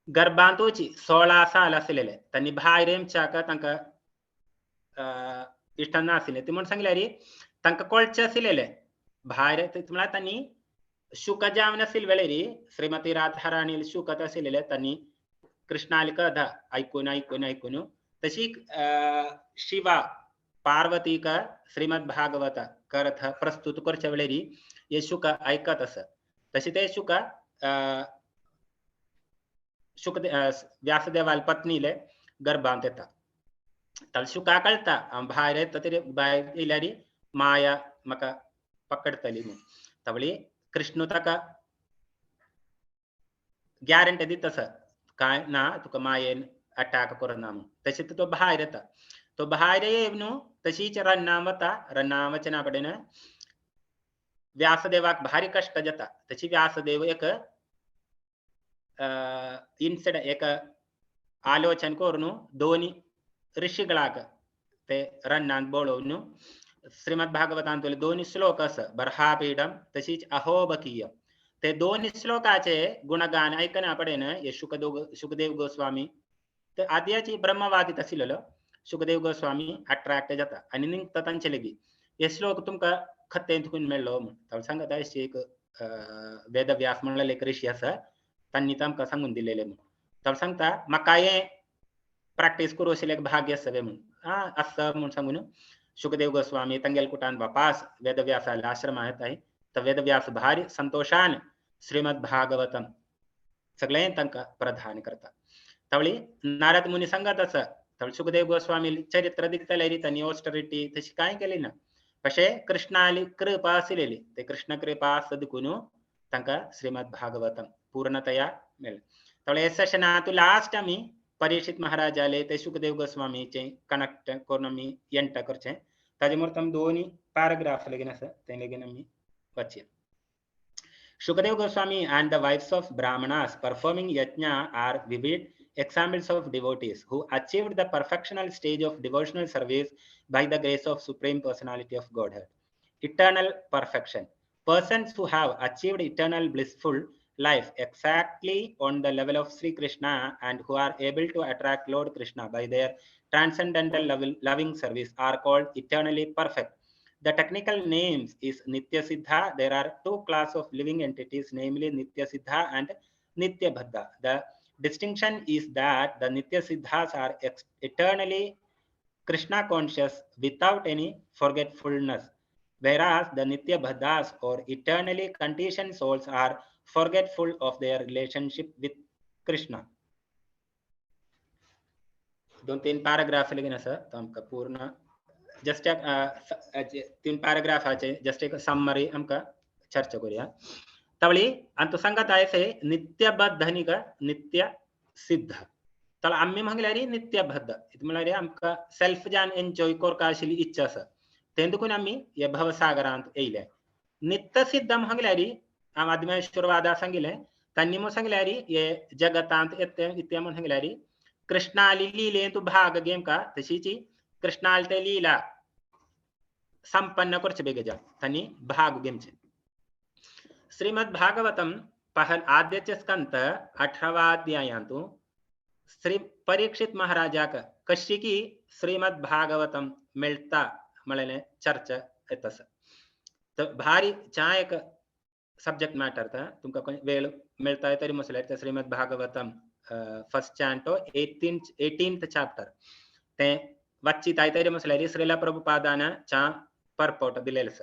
Speaker 1: गर्भांतोची 16 साल असलेले तनी भायरेम चाका तंका इष्टांना असले ती म्हणून सांगले रे तंका कोलचे असलेले भायरे तुम्हाला तनी शुक जामन असलेले रे श्रीमती राधाराणी शुकत असलेले तनी कृष्णाली कथा ऐकून ऐकून ऐकून तशी शिवा पार्वती का श्रीमद भागवत करथ प्रस्तुत करच्या वेळेरी हे शुक ऐकत असत. तशी ते शुक व्यासदेवाल पत्नीले गर्भांत येतात. तल शुका कळता बाहेर येत तरी बाहेर इल्यारी माया मका पकडतली मग तवळी कृष्ण तका गॅरंटी दी तसं काय ना तुका मायेन अटॅक करना मग तशी तो बाहेर येता. तो बाहेर येवनु तशीच रन्नावचना पडेन व्यासदेवाक भारी कष्ट जाता. तशी व्यासदेव एक इन्सिडेंट एक आलोचन करून दोन्ही ऋषिगळाक ते रन्नांत बोलवनु श्रीमद भागवतांतले दोन्ही श्लोक अस बर्हापीडम तशीच अहोबकीय ते दोन्ही श्लोकाचे गुणगान ऐकना पडेन हे सुखदेव गोस्वामी ते आद्याची ब्रह्मवादी तसिलेलो सुखदेव गोस्वामी अट्रॅक्ट जाता आणि निघता तांचे लगी हे श्लोक तुमका खत्तेंतून मेळलो म्हणून सांगता एक वेदव्यास म्हणलेले एक ऋषी असा त्यांनी तांका सांगून दिलेले म्हणून तर सांगता म्हाका हे प्रॅक्टिस करू असेल एक भाग्य असावे म्हणून असं म्हणून सांगून सुखदेव गोस्वामी तंगेल कुटान वापास वेदव्यासाला आश्रम आहे तर वेदव्यास भारी संतोषान श्रीमद भागवतम सगळे तांका प्रदान करता. तवळी नारद मुनी सांगत असं तवळी सुखदेव गोस्वामी चरित्र दिसतले त्यांनी ऑस्टरिटी तशी काय केली ना പക്ഷേ कृष्णाली कृपा असलेली ते कृष्ण कृपा सदकुन तांका श्रीमद भागवतम पूर्णतया मिळेल. तवळे सेशनात लास्ट आम्ही परीक्षित महाराजाले ते सुखदेव गोस्वामीचे कनेक्ट करून मी एंटर करचे ताजेमुळे तम दोन्ही पॅराग्राफ लगेन असं ते लगेन मी वाचेन. Shukadeva Goswami and the wives of Brahmanas performing yajna are vivid examples of devotees who achieved the perfectional stage of devotional service by the grace of Supreme Personality of Godhead. Eternal perfection. Persons who have achieved eternal blissful life exactly on the level of Sri Krishna and who are able to attract Lord Krishna by their transcendental loving service are called eternally perfect. The technical names is Nitya Siddha. There are two classes of living entities, namely Nitya Siddha and Nitya Bhaddha. The distinction is that the Nitya Siddhas are eternally Krishna conscious without any forgetfulness, whereas the Nitya Bhadas or eternally conditioned souls are forgetful of their relationship with Krishna. 2-3 paragraph लिखे ना sir, तो हमका पूर्ण just एक 3 paragraph आचे, just एक summary हमका चर्चा करूया. तवली अंतसंगत आय से नित्यबद्धनिक नित्य सिद्ध तळ आम्ही मंगलारी नित्यबद्ध इत मलारी हमका सेल्फ जान एन्जॉय कोर काशिली इच्छा स तेंदुकुन आम्ही या भवसागरांत एइले नित्य सिद्ध मंगलारी आम आदिमेश्वरवादा संगिले तन्निमो संगिलारी ये जगतांत इत्य मंगलारी कृष्णाली लीले तु भाग गेम का तशीची कृष्णालते लीला संपन्न करच बेगजा तनी भाग गेम छे. श्रीमद् भागवतम पहल आद्य स्कंत 18वां अध्यायांतु श्री परीक्षित महाराजा का कशी की श्रीमद् भागवतम मिलता मळने चर्चा एतस. तो भारी चाय एक सब्जेक्ट मैटर था तुमका कोई वेळ मिलता है तरी मसले ते Srimad Bhagavatam first canto 18th chapter ते वच्ची ताई तरी मसले श्रीला प्रभुपादाना चा परपोट दिलेलस.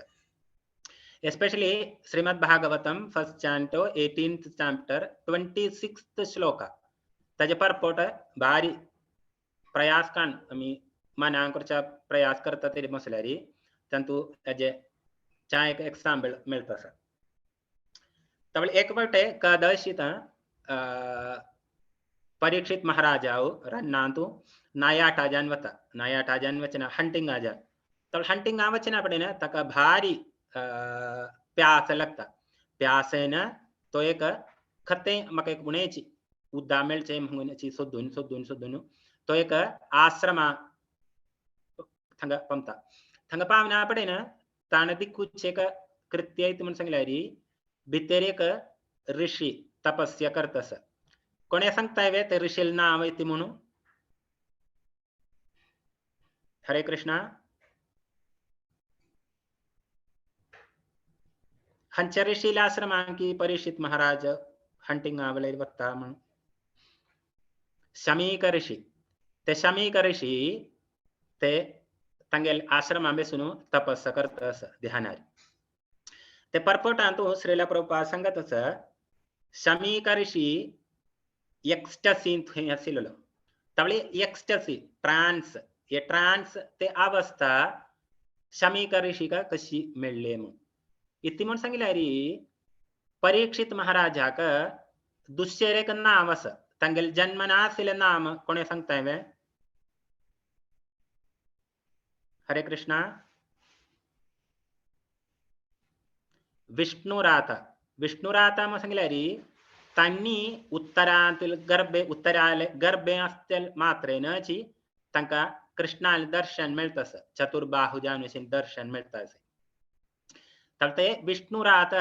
Speaker 1: Especially Srimad Bhagavatam first canto 18th chapter 26th shloka त्याचे परपोट भारी प्रयास कान आम्ही मनांकरचा प्रयास करता तरी मसल्यारी तंतु त्याचे चा एक एग्जांपल मिळतं सर. तवळ एक बटे कदशिता परीक्षित महाराजाओ रन्नांतु नायाटा जानवता नायाटा जानवचना हंटिंग आजा तवळ हंटिंग आवचना पडेना तका भारी प्यास लगता प्यास है ना तो एक खते मके गुणेची उद्दामेल चे मंगुनेची सोदुन तो एक आश्रमा थंग पमता थंग पावना पडे ना ताण दिक्कुच एक कृत्य इति मन सांगलारी भितर एक ऋषी तपस्या करतस. कोणे सांगताय वे ते ऋषील नाव इति म्हणू. हरे कृष्णा. हंचरिशीलाश्रमांकी परीक्षित महाराज हंटिंग आवले वक्ता मन शमीक ऋषी ते तंगेल आश्रम आंबे सुनो तपस्या करतस ध्यानारी ते परपोटांतु श्रीला प्रभुपाद संगतस शमीक ऋषी एक्स्टसी हसिलो तवळे एक्स्टसी ट्रांस ये ट्रांस ते अवस्था शमीक ऋषी का कशी मिळले मग इति मन सांगिलारी परीक्षित महाराजा का दुश्चर्य का नाम अस तंगेल जन्मनासिल नाम कोणे सांगताय वे. हरे कृष्णा. विष्णुराता म सांगिलारी तन्नी उत्तरांतील गर्भे असतील मात्रेन ची तंका कृष्णाल दर्शन मिळतस चतुर्बाहु जानुसिन दर्शन मिळतस. तवते विष्णुरात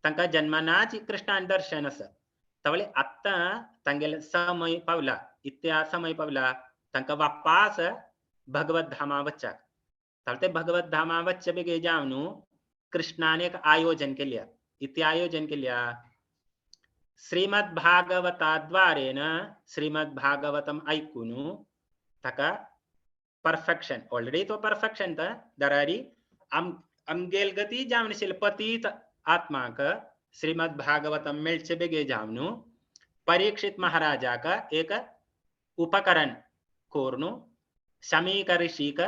Speaker 1: तंका जन्मनाची कृष्णान दर्शनस तवले अत्ता तंगेल समय पावला इत्या समय पावला तंका वापास भगवत धामा बच्चा तवते भगवत धामा बच्चे बेगे जावनु कृष्णाने एक आयोजन केल्या इति आयोजन केल्या श्रीमद् भागवताद्वारेन श्रीमद् भागवतम ऐकुनु तका परफेक्शन ऑलरेडी तो परफेक्शन था दरारी अंगेल गति जामनिशील पतित आत्मा का श्रीमद् भागवतम मिलचे बेगे जामनु परीक्षित महाराजा का एक उपकरण कोरनु शमीक ऋषि का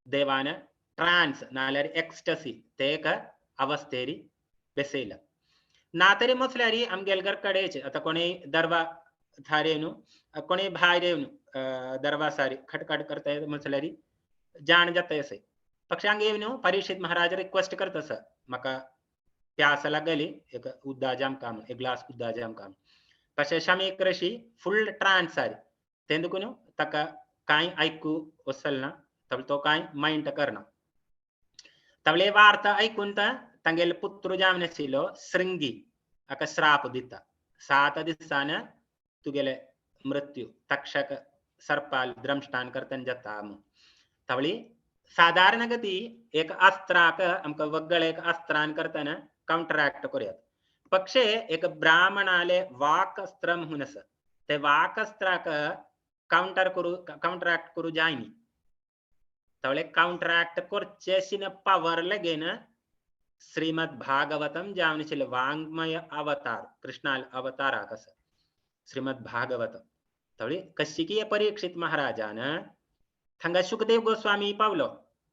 Speaker 1: देवान ट्रांस नालरी एक्स्टसी ते का अवस्थेरी बेसेला नातरी मसलारी अंगेलगर कडेच आता कोणी दरवा थारेनु कोणी भारेनु दरवा सारी खटखट करता है मसलारी जान जाता है पक्ष अंगेवनु परीक्षित महाराज रिक्वेस्ट करतस मका प्यास लागली एक उद्दा जाम काम एक ग्लास उद्दा जाम काम पछे शमीक ऋषि फुल ट्रांस सारी तेंदुकुनु तका काय ऐकू वसलना तब तो काय माइंड करना तबले वार्ता ऐकून तंगेल पुत्र जामने सिलो श्रृंगी अका श्राप दिता 7 दिवसान तुगेले मृत्यू तक्षक सर्पाल द्रमष्टान करतन जाता तवली साधारण गति एक अस्त्राक हमका वग्गळ एक अस्त्रान करताना काउंटरॅक्ट करूयात पक्षे एक ब्राह्मणाले वाक अस्त्र म्हणस ते वाक अस्त्राक काउंटरॅक्ट करू जायनी तवले काउंटरॅक्ट करचेसिन पावर लगेन श्रीमद भागवतम जावनिचिल वाङ्मय अवतार कृष्णाल अवतारा कस श्रीमद भागवत तवले कशिकी परीक्षित महाराजान थंगा सुखदेव गोस्वामी पावलो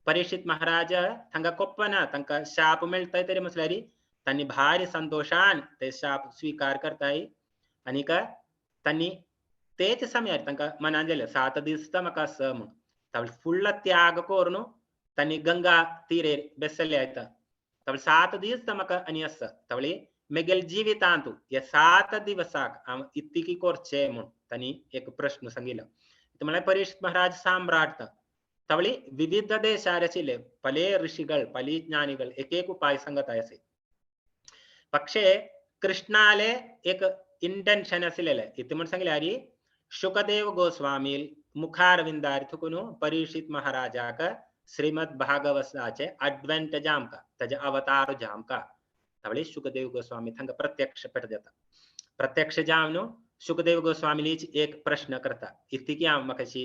Speaker 1: परीक्षित महाराज थंगा कोप्पना तंका शाप मिळताय तरी मसलारी त्यांनी भारी संतोषान ते शाप स्वीकार करताय आणि का त्यांनी तेच समयार तंका मनांजले 7 दिवस तमका सम तवल फुल्ल त्याग कोरनो त्यांनी गंगा तीरे बेसले आयता तवल 7 दिवस तमका आणि अस तवले मेगल जीवितांतु या 7 दिवसाक आम इत्तिकी कोरचे म्हणून त्यांनी एक प्रश्न सांगितला तुम्हाला परीक्षित महाराज सम्राट तवली विविध देशारचिले पले ऋषिകൾ पली ज्ञानिകൾ एक उपाय संगत असे പക്ഷേ कृष्णाले एक इंटेंशन असलेले इथे म्हणून सांगितले अरे शुकदेव गोस्वामी मुखारविंदार थुकुनु परीक्षित महाराजाक श्रीमद भागवताचे अड्वेंट जामका त्याचे अवतार जामका तवली शुकदेव गोस्वामी थंग प्रत्यक्ष पेट देता प्रत्यक्ष जामनो शुकदेव गोस्वामी एक प्रश्न करता इतकी आम मकशी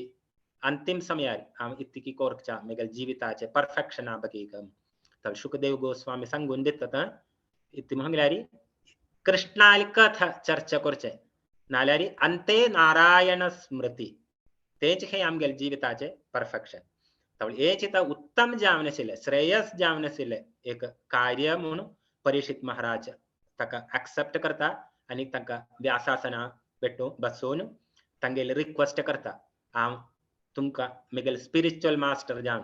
Speaker 1: अंतिम समय आम इतकी कोरकचा मेगल जीविताचे परफेक्शन बगीकम तव शुकदेव गोस्वामी सांगून देतात इति मंगलारी कृष्णाल कथा चर्चा करचे नालारी अंते नारायण स्मृति तेज हे आमगेल जीविताचे परफेक्शन तव एचित उत्तम जावनशिले श्रेयस जावनशिले एक कार्य म्हणून परीक्षित महाराज तका एक्सेप्ट करता आणि तका व्यासासना बेटो बसून तंगेल रिक्वेस्ट करता आम तुमका मेगल स्पिरिच्युअल मास्टर जान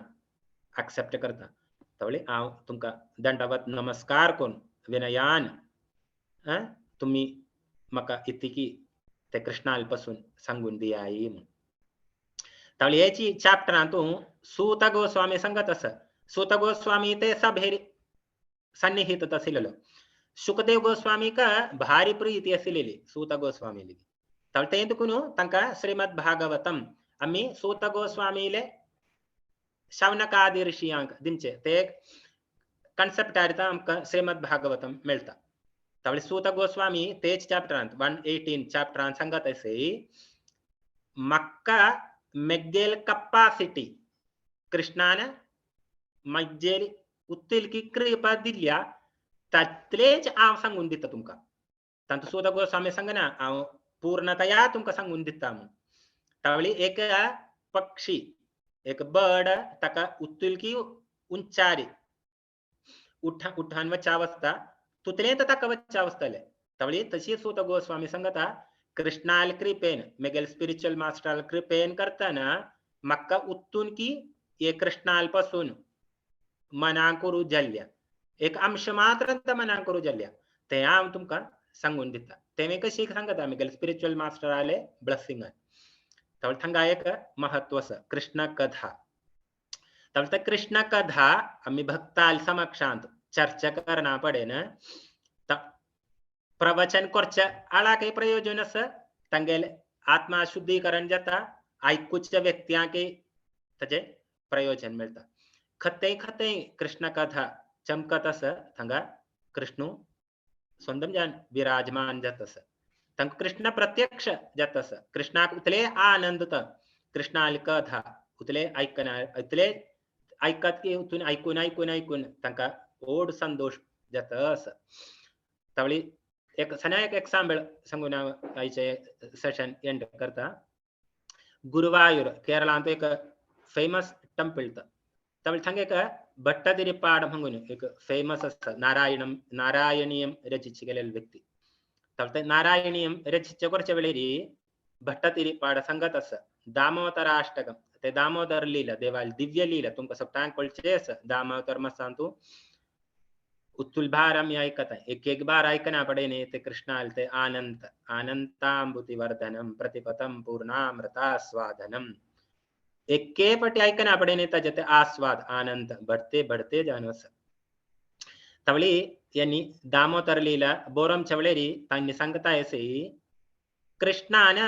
Speaker 1: एक्सेप्ट करता तवले आम तुमका दंडवत नमस्कार कोण विनयान तुम्ही मका इतकी ते कृष्णालपासून सांगून दियाई तवले याची चॅप्टर अंतू सूत गोस्वामी संगत अस सूत गोस्वामी ते सभेरी सन्निहित तसिलेलो शुकदेव गोस्वामी का भारी प्रीति असलेली सूत गोस्वामी तवते ఎందుకును तंका श्रीमद भागवतम आम्ही सूत गोस्वामीले शौनकादि ऋषियांक दिनचे ते कॉन्सेप्ट आरता आमका श्रीमद भागवतम मिळता तवले सूत गोस्वामी तेच चॅप्टर 118 चॅप्टर सांगत असे मक्का मेगेल कॅपॅसिटी कृष्णान मज्जेल उत्तिल की कृपा दिल्या ततलेच आव सांगून दिता तुमका तंत सूत गोस्वामी सांगना आव पूर्णतया तुमका सांगून दिता तवली एक पक्षी एक बर्ड तका उत्तिल की उंचारी उठान वचावस्था तुतले तका वचावस्थले तवली तशी सूत गोस्वामी संगता कृष्णाल कृपेन मेगल स्पिरिच्युअल मास्टर कृपेन करताना मक्का उत्तून की ये कृष्णाल पासून मनांकुरु जल्ल्या एक अंश मात्र मनांकुरु जल्ल्या ते आम तुमका सांगून दिता तेमे कशी सांगता मेगल स्पिरिच्युअल मास्टर आले ब्लेसिंग तवल थंगा एक महत्वस कृष्ण कथा तवल कृष्ण कथा आम्ही भक्ताल समक्षांत चर्चा करना पडे न प्रवचन करच आला काही प्रयोजन अस तंगेल आत्मा शुद्धीकरण जाता ऐकूच्या व्यक्त्या के तजे प्रयोजन मिळता खते खते कृष्ण कथा चमकत अस थंगा कृष्ण स्वंदम जान विराजमान जातस तंग कृष्ण प्रत्यक्ष जातस कृष्णाक उतले आनंदत कृष्णाल कथा उतले ऐकना उतले ऐकत की उतून ऐकून तंका ओढ संतोष जातस तवली एक सनायक एक्झाम्पल सांगून आयचे सेशन एंड करता गुरुवायूर केरळांत एक फेमस टेंपल तवल थंगे का भट्टतिरिपाड म्हणून एक फेमस असतं नारायणीयम रचित गेलेले व्यक्ती तवते नारायणीयम रचित करच्या वेळेरी भट्टतिरिपाड संगत असं दामोदराष्टकम ते दामोदर लीला देवाल दिव्य लीला तुमका सब टांग पळचेस दामोदर मसांतु उत्तुल भारम ऐकत एक बार ऐकना पडे ने ते कृष्णाल ते अनंतांबुति वर्धनम प्रतिपतम पूर्णामृतास्वादनम एके पटी ऐकना पडे ने तजते आस्वाद आनंद बढ़ते जानस तवली यांनी दामोदर लीला बोरम चवलेरी तांनी सांगता ऐसे कृष्णान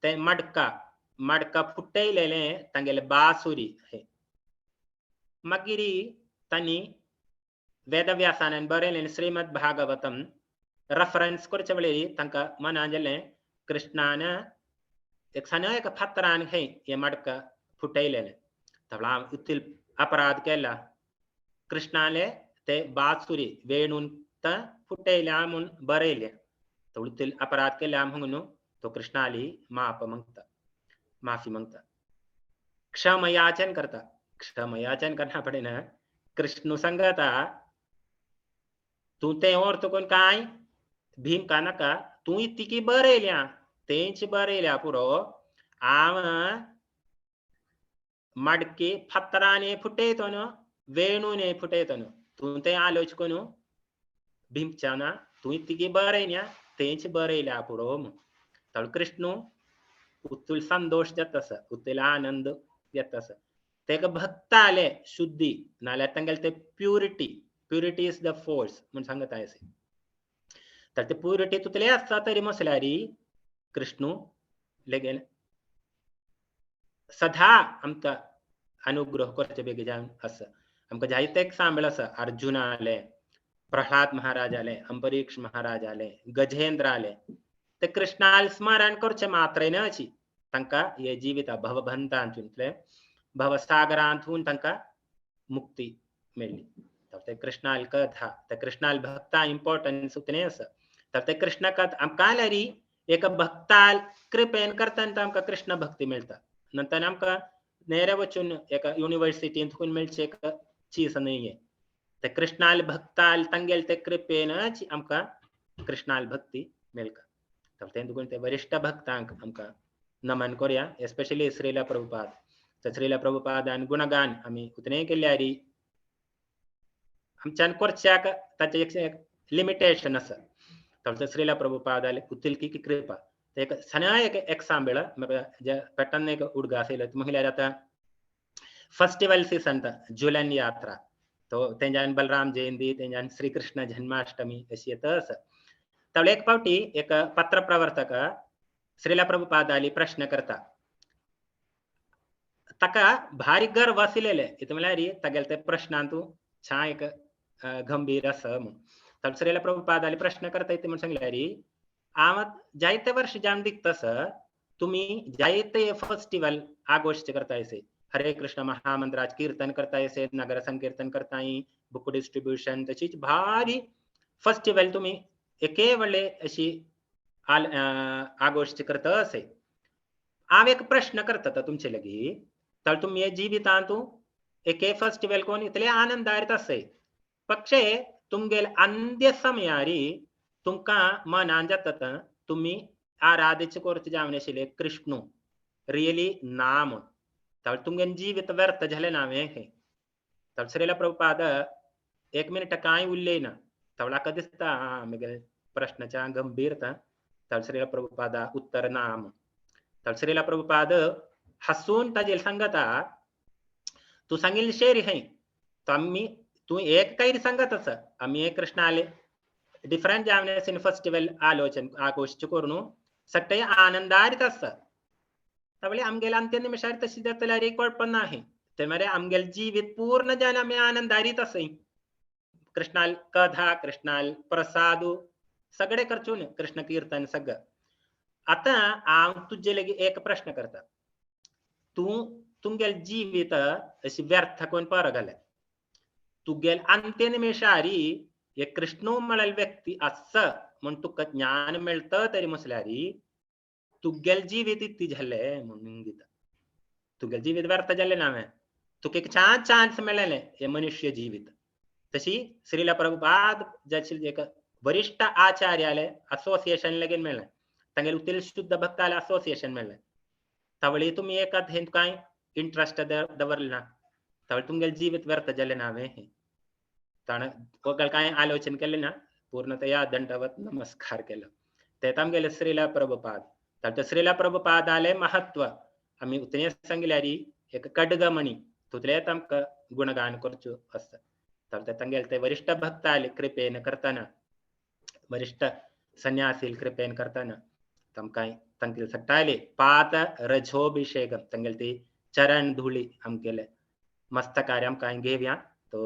Speaker 1: ते मडका फुटलेले तंगेले बासुरी है मगिरी तनी वेदव्यासानन बरेलेन श्रीमद भागवतम रेफरेंस करचवलेरी तंका मनांजले कृष्णान एक सनायक फतरान है ये मडका फुटलेले तवला उत्तिल अपराध केला कृष्णाले ते बासुरी वेणून त फुटेल्या मुन बरेले तो उत्तिल अपराध केला म्हणून तो कृष्णाली माफी मांगता क्षमयाचन करना पड़े ना कृष्ण संगता तू ते और तो कोण काय भीम का नका तू इतकी बरेल्या तेंच बरेल्या पुरो आम मडके फतराने फुटेतो न वेणूने फुटेतो न तू ते आलोचकोनु भीमचाना तू इतकी बरेल्या तेंच बरेल्या पुरो तळ कृष्ण उत्तुल संतोष देतस उत्तुल आनंद देतस ते भक्ताले शुद्धी नाल्या तंगल ते प्युरिटी इज द फोर्स म्हणून सांगत आहे तर ते प्युरिटी तुतले असता तरी मसल्यारी कृष्ण लेगेन सदा आमका अनुग्रह करचे बेगी जावन असं आमका जायते सांबळ असं अर्जुनाले प्रह्लाद महाराजाले अंबरीक्ष महाराजाले गजेंद्राले ते कृष्णाल स्मरण करचे मात्रेन अची तंका ये जीवित भवबंधांतुंतले भवसागरांतून तंका मुक्ती मिळली तर ते कृष्णाल कथा ते कृष्णाल भक्ता इम्पॉर्टन्स उतने असं तर ते कृष्ण कथा आमका लरी एक भक्ताल कृपेन करताना आमका कृष्ण भक्ती मिळता नंतर आमका नेरे वचून एक युनिव्हर्सिटी थून मिळचे एक चीज नाहीये ते कृष्णाल भक्ताल तंगेल ते कृपेन आमका कृष्णाल भक्ती मिळका तर ते वरिष्ठ भक्तांक आमका नमन करूया एस्पेशली श्रीला प्रभुपाद तर श्रीला प्रभुपादान गुणगान आम्ही उतने केल्यारी आमच्यान करच्याक ताचे एक लिमिटेशन असं तर श्रीला प्रभुपादाले कुतिल की कृपा एक सना एक सांबेळ जे पॅटर्न एक उडगा असेल महिला जाता फेस्टिवल सीजन जुलन यात्रा तो तेंजान बलराम जयंती तेंजान श्री कृष्ण जन्माष्टमी अशी येतस तर एक पावटी एक पत्र प्रवर्तक श्रीला प्रभुपादाली प्रश्न करता तका भारी गर्व असलेले इथे मला री तगेल ते प्रश्नांतू छान एक गंभीर असं तर श्रीला प्रभुपादाली प्रश्न करता येते म्हणून सांगले री आमत जायते वर्ष जान दिखतस तुम्ही जायते फेस्टिवल आगोष्ट करता येसे हरे कृष्ण महामंत्राज कीर्तन करता येसे नगर संकीर्तन करता बुक डिस्ट्रीब्यूशन तशीच भारी फेस्टिवल तुम्ही एके वेळे अशी आगोष्ट करता असे आम एक प्रश्न करता तुमचे लगी तर तुम्ही जीवितांतू एके फेस्टिवल कोण इतले आनंदारित असे पक्षे तुमगेल अंत्य समयारी तुमका मनान जातात तुम्ही आराधीचे कोर्त जावने शिले कृष्ण रियली नाम तर तुमगे जीवित व्यर्थ झाले नामे हे तर श्रीला प्रभुपाद एक मिनिट काय उल्ले ना तवला कधीचता मिगेल प्रश्नाच्या गंभीरता तर श्रीला प्रभुपादा उत्तर नाम तर श्रीला प्रभुपाद हसून ताजेल सांगता तू सांगेल शेरी है तो आम्ही तू एक काही सांगतच आम्ही एक कृष्ण आले डिफरेंट जावने फेस्टिवल आलोचन आगोष्ट करून सट्टे आनंदारित असतात त्यामुळे आमगेला अंत्य निमिषार तशी त्याला रेकॉर्ड पण नाही त्यामुळे आमगेल जीवित पूर्ण जन आम्ही आनंदारित असे कृष्णाल कथा कृष्णाल प्रसादू सगळे करचून कृष्ण कीर्तन सगळं आता आम तुझे लगे एक प्रश्न करता तू तुमगेल जीवित अशी व्यर्थ कोण पर घाल तुगेल अंत्य निमिषारी एक कृष्ण मळल व्यक्ती असं म्हणून तुका ज्ञान मिळतं तरी मसल्यारी तुगेल जीवित इतकी झाले म्हणून तुगेल जीवित व्यर्थ झाले ना तुक एक छान चान्स मिळाले हे मनुष्य जीवित तशी श्रीला प्रभुपाद ज्याची एक वरिष्ठ आचार्याले असोसिएशन लगेन मिळलं तांगेल उतील शुद्ध भक्ताला असोसिएशन मिळलं तवळी तुम्ही एकात हे काय इंटरेस्ट दवरले ना तवळ तुमगेल जीवित व्यर्थ झाले ना हे ताण काय आलोचन केले ना पूर्णतया दंडवत नमस्कार केलं ते तामगेले श्रीला प्रभुपाद तर श्रीला प्रभुपाद आले महत्व आम्ही उतने सांगल्यारी एक कडगमणी तुतले तमक गुणगान करचो असत तर ते तंगेल ते वरिष्ठ भक्त आले कृपेन करताना वरिष्ठ संन्यासी कृपेन करताना तम काय तंगेल सट्टाले पात रजोभिषेकम तंगेल ते चरण धूली हम केले मस्त कार्य हम काय घेव्या तो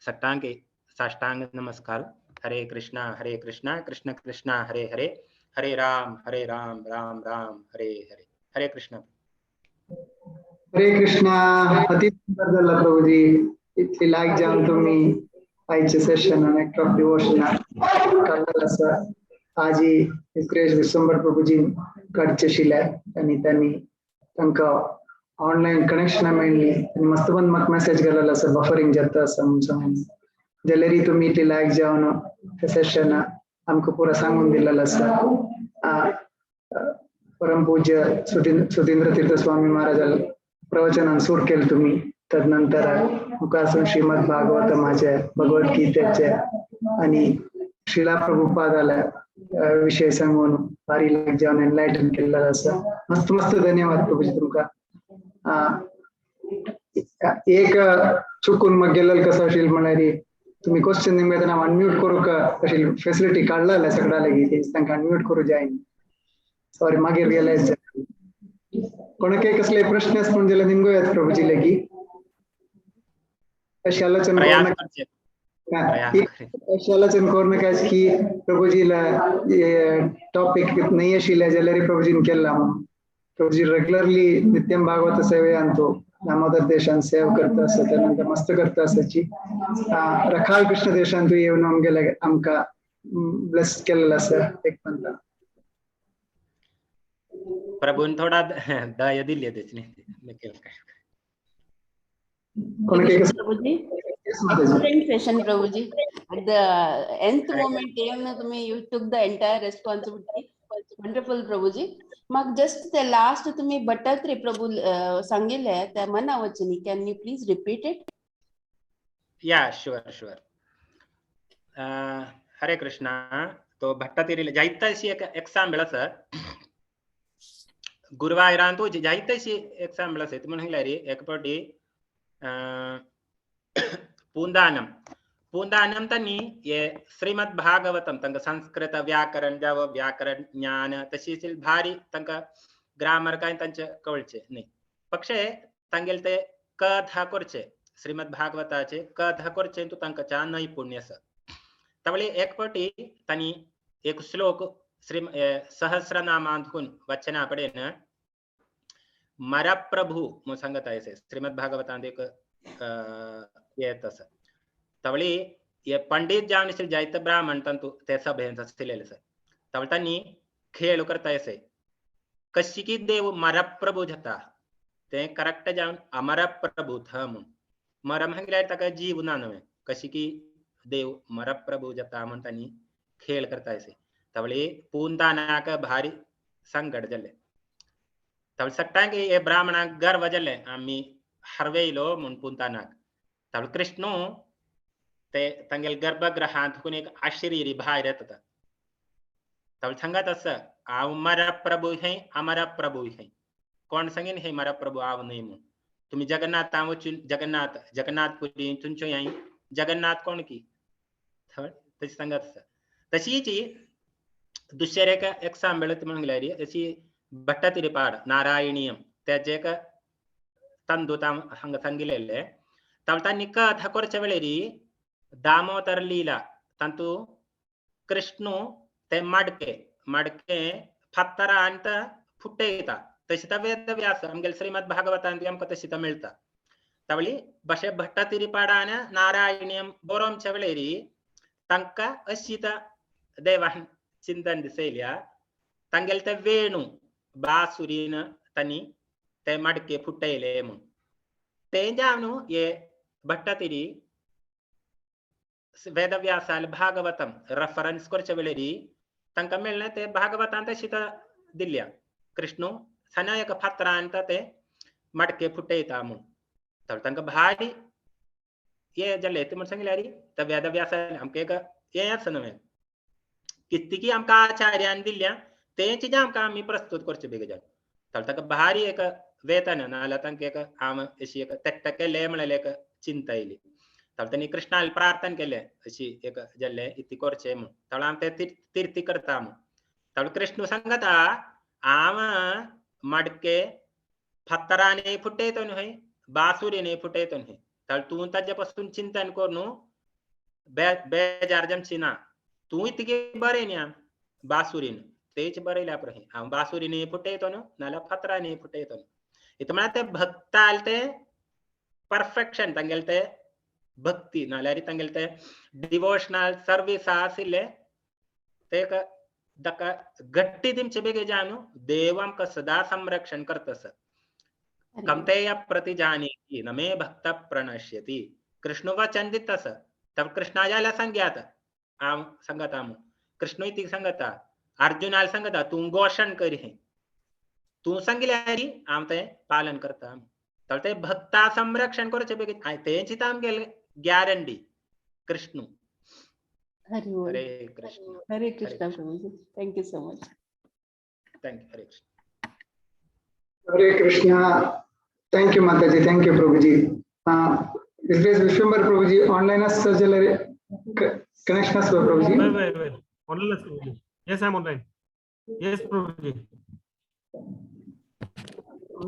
Speaker 1: सट्टांगे साष्टांग नमस्कार हरे कृष्णा कृष्ण कृष्णा हरे हरे हरे राम राम राम हरे हरे हरे कृष्ण
Speaker 2: हरे कृष्णा. अति सुंदर झालं प्रभूजी. इतकी लाईक जाऊन तुम्ही आईचे सेशन नेक्टर ऑफ डिवोशन काढलं असं आजी इस्क्रेश विश्वंभर प्रभूजी कडचे शिल्या आणि त्यांनी तांका ऑनलाईन कनेक्शन मेळ्ळी आणि मस्त बंद म्हाका मेसेज केलेलो असं बफरिंग जाता असं म्हणून जाल्यार तुम्ही इतली लाईक जावन ते सेशन आमकां पुरा सांगून दिलेलो आसा. परम पूज्य सुधींद्र तीर्थ स्वामी महाराज प्रवचनान सूर केलं तुम्ही. तदनंतर मुखासून श्रीमद भागवतमाचे भगवद्गीतेचे आणि श्रीला प्रभुपादाला विषय सांगून भारी लाईक जावन एनलायटन केलेलं असं. मस्त मस्त धन्यवाद प्रभूजी तुमका. एक चुकून मग गेलेलं कसं असेल म्हणारी तुम्ही क्वेश्चन निमेतना अनम्यूट करू का अशी फॅसिलिटी काढला सगळ्या लगेच तांकां अनम्यूट करू जाईन. सॉरी मागीर रियलाइज कोणाके कसले प्रश्न असतील जाल्यार निमगो येत प्रभूजी लगी अशी आलोचना करून काय की प्रभूजीला टॉपिक नाही आशिल्ले जाल्यार प्रभूजीन केला. प्रभूजी रेग्युलरली नित्यम भागवत सेवे आणतो दामोदर देशान सेव करता असं त्यानंतर मस्त करता असाची रखाल कृष्ण देशान तू येऊन आमका ब्लेस केलेलं असं एक म्हणता.
Speaker 1: प्रभून थोडा दया दिली त्याची
Speaker 3: Prabhuji, excellent session, Prabhuji. At the nth moment, you took the entire responsibility. Wonderful, Prabhuji. Mag just the last to me, Bhattatri Prabhu Sangile, the Manavachini. Can you please repeat it?
Speaker 1: Yeah, sure. Hare Krishna. तो भट्टातिरी जायताशी example आसा. गुरुवायरान तू जायताशी example आसा. म्हणून रे एक पावटी पूंदानम तनी ये श्रीमद भागवतम तंग संस्कृत व्याकरण जाव व्याकरण ज्ञान तशीच भारी तंग ग्रामर काय तंचे कळचे नाही. पक्षे तंगेल ते कथा करचे श्रीमद भागवताचे कथा करचे तू तंकचा नैपुण्य आसा. तवळे एक पावटी तनी एक श्लोक श्री सहस्रनामांतून वचना पडेन मरा प्रभु मो सांगत आहे श्रीमद भागवतांत एक येत असं. तवळी ये पंडित जावन जायत ब्राह्मण तंतु ते सभेंत असलेले सर. तवळ त्यांनी खेळ करता येसे कशी की देव मरा प्रभु जाता ते करेक्ट जावन अमरा प्रभु थ म्हणून मरा म्हणल्यार ताका जीव ना नव्हे कशी की देव मरा प्रभु जाता म्हणून त्यांनी खेळ करता येसे. तवळी पूंदानाक भारी संकट जाले. तवळ सकता की ये ब्राह्मणाक गर्व जाले आम्ही हरवेलो म्हणून पूंदानाक. तवळ कृष्ण ते तंगेल गर्भगृहांतून एक आश्चर्य भायर येता. तवळ सांगत असं हांव मरा प्रभू हे अमरा प्रभू हे. कोण सांगेन हे मरा प्रभू हांव न्हय म्हणून. तुम्ही जगन्नाथ वचून जगन्नाथपुरी तुमचो हांय जगन्नाथ कोण की तशी सांगत असं. तशीच दुसरे एक एक्झाम्पल म्हणून अशी भट्टातिरी पाड नारायणीयम त्याचे एक तंदू हांगा सांगिल्लेले. तवळ तांणी कथा करच्या वेळेरी दामोदर लीला तंतू कृष्ण ते मडके फत्तरांत फुटयता तशी तर वेद व्यास आमगेल श्रीमद भागवतांत आमकां तशी तर मेळटा. तवळी बशे भट्टातिरी पाडान नारायणीयम बरोवच्या वेळेरी तांकां अशी तर देवान चिंतन दिसयल्या तांगेल ते वेणू बासुरीन तांणी ते मडके फुटयले म्हणून. ते जावन ये भट्टातिरी वेदव्यासाल भागवतम रेफरन्स करच्या वेळेरी तांकां मेळ्ळें ते भागवतांत अशी तर दिल्या कृष्ण सनायक फातरांत ते मडके फुटयता म्हणून. तर तांकां भारी हे जालें ते म्हण सांगल्यार तर वेदव्यासान आमकां एक हें आसा न्हय कितकी आमकां आचार्यान दिल्या तेंची जे आमकां आमी प्रस्तुत करचें बेग जाय. तर ताका भारी एक वेतन नाल्यार तांकां एक हांव अशी एक तेक्ट केलें म्हणल्यार एक चिंता येयली. तर तांणी कृष्णाल प्रार्थना केलें अशी एक जाल्लें इतली करचें म्हणून. तर हांव ते तीर्थ करता म्हणून. तर कृष्ण सांगता हांव मडके फत्तरांनी फुटयतो न्हय बासुरीने फुटयतो न्हय. तर तूं ताजे पासून चिंतन कर न्हू बेजार जमची ना. तूं इतकी बरें न्या बासुरीन तेच बरयल्या पुरो हांव बासुरीने फुटयतो न्हू नाल्यार फतरांनी फुटयतो न्हू. इथं म्हणा ते भक्त आलते परफेक्शन तंगेलते भक्ती नाल्यारी तंगेलते डिवोशनल सर्विस आसिले ते का दका गट्टी दिम चबेगे जानू देवम का सदा संरक्षण करतस कमतेय प्रति जाने की नमे भक्त प्रणश्यति कृष्ण वचन दितस तब कृष्णायाला संज्ञात आम संगतामु कृष्ण इति संगता अर्जुनाल संगता तू घोषण करी तू संगिल्यारी आम ते पालन करता तळते भक्ता संरक्षण करचे बेगे तेंची ताम गेल गॅरंटी कृष्ण हरे
Speaker 3: कृष्ण प्रभुजी thank you so much
Speaker 1: thank you
Speaker 2: हरे कृष्णा थैंक यू माताजी thank you Prabhuji is Vishwambar Prabhuji online Sajal connection Prabhuji
Speaker 4: online yes I am online yes प्रभुजी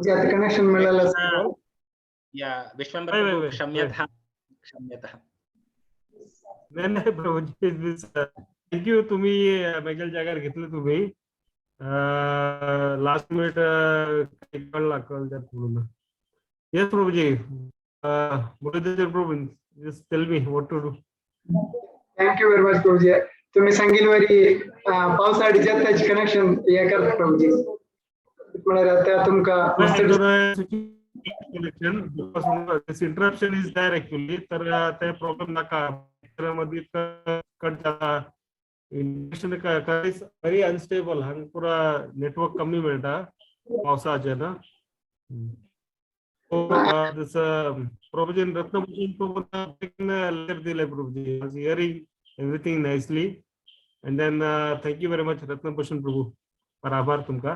Speaker 2: ज्यात कनेक्शन मिळालं
Speaker 1: या विश्वंबर क्षम्यता
Speaker 4: नाही प्रभुजी थँक यू तुम्ही मेगल जागर घेतलं तुम्ही लास्ट मिनिट कळला त्यात पूर्ण yes Prabhuji Muralidhar Prabhu just tell me what to do
Speaker 2: thank you very much Prabhuji तुम्ही सांगितलं पावसाळी त्याची कनेक्शन हे करता प्रभुजी मला त्या तुमका
Speaker 4: connection because this interruption is there actually तर ते प्रॉब्लेम नका मध्ये कट झाला इंटरनेट व्हेरी अनस्टेबल हंग पुरा नेटवर्क कमी मिळता पावसाचे ना this provision रत्नभूषण लेटर दिले प्रभुजी was hearing everything nicely and then thank you very much रत्नभूषण प्रभू पर आभार तुमका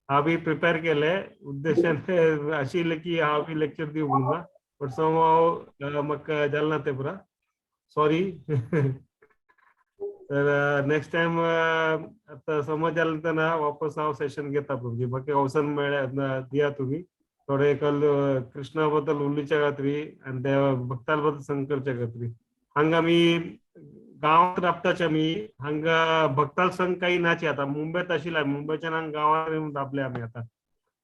Speaker 4: हा भी प्रिपेअर केलंय उद्देशाने अशी की हा भी लेक्चर देऊ म्हणून पण समहाव मग झालं ते पुरा सॉरी तर नेक्स्ट टाइम आता समज आलं तर ना वापस हा सेशन घेता प्रभुजी बाकी अवसर मिळाला दिया तुम्ही थोडे कल कृष्णाबद्दल उल्लीच्या खात्री आणि त्या भक्तांबद्दल शंकरच्या खात्री हांगा मी गावात राबताच्या मी हांगा भक्ताल संघ काही नाची आता मुंबईत आशिला मुंबईच्या ना गावात येऊन राबले आम्ही आता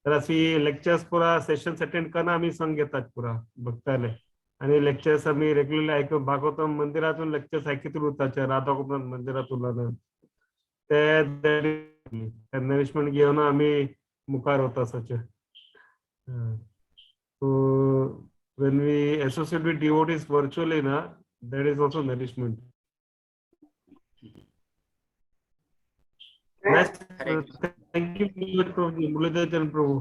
Speaker 4: तर अशी लेक्चर्स पुरा सेशन्स अटेंड करणं आम्ही संघ घेतात पुरा भक्ताले आणि लेक्चर्स आम्ही रेग्युलरली ऐकून भागवतम मंदिरातून लेक्चर्स ऐकत होताच्या राधागोपाल मंदिरातून ते नरिशमेंट घेऊन आम्ही मुखार होता असाच्या so when we associate with devotees virtually na that is also nourishment. Thank you Murugadharan Prabhu.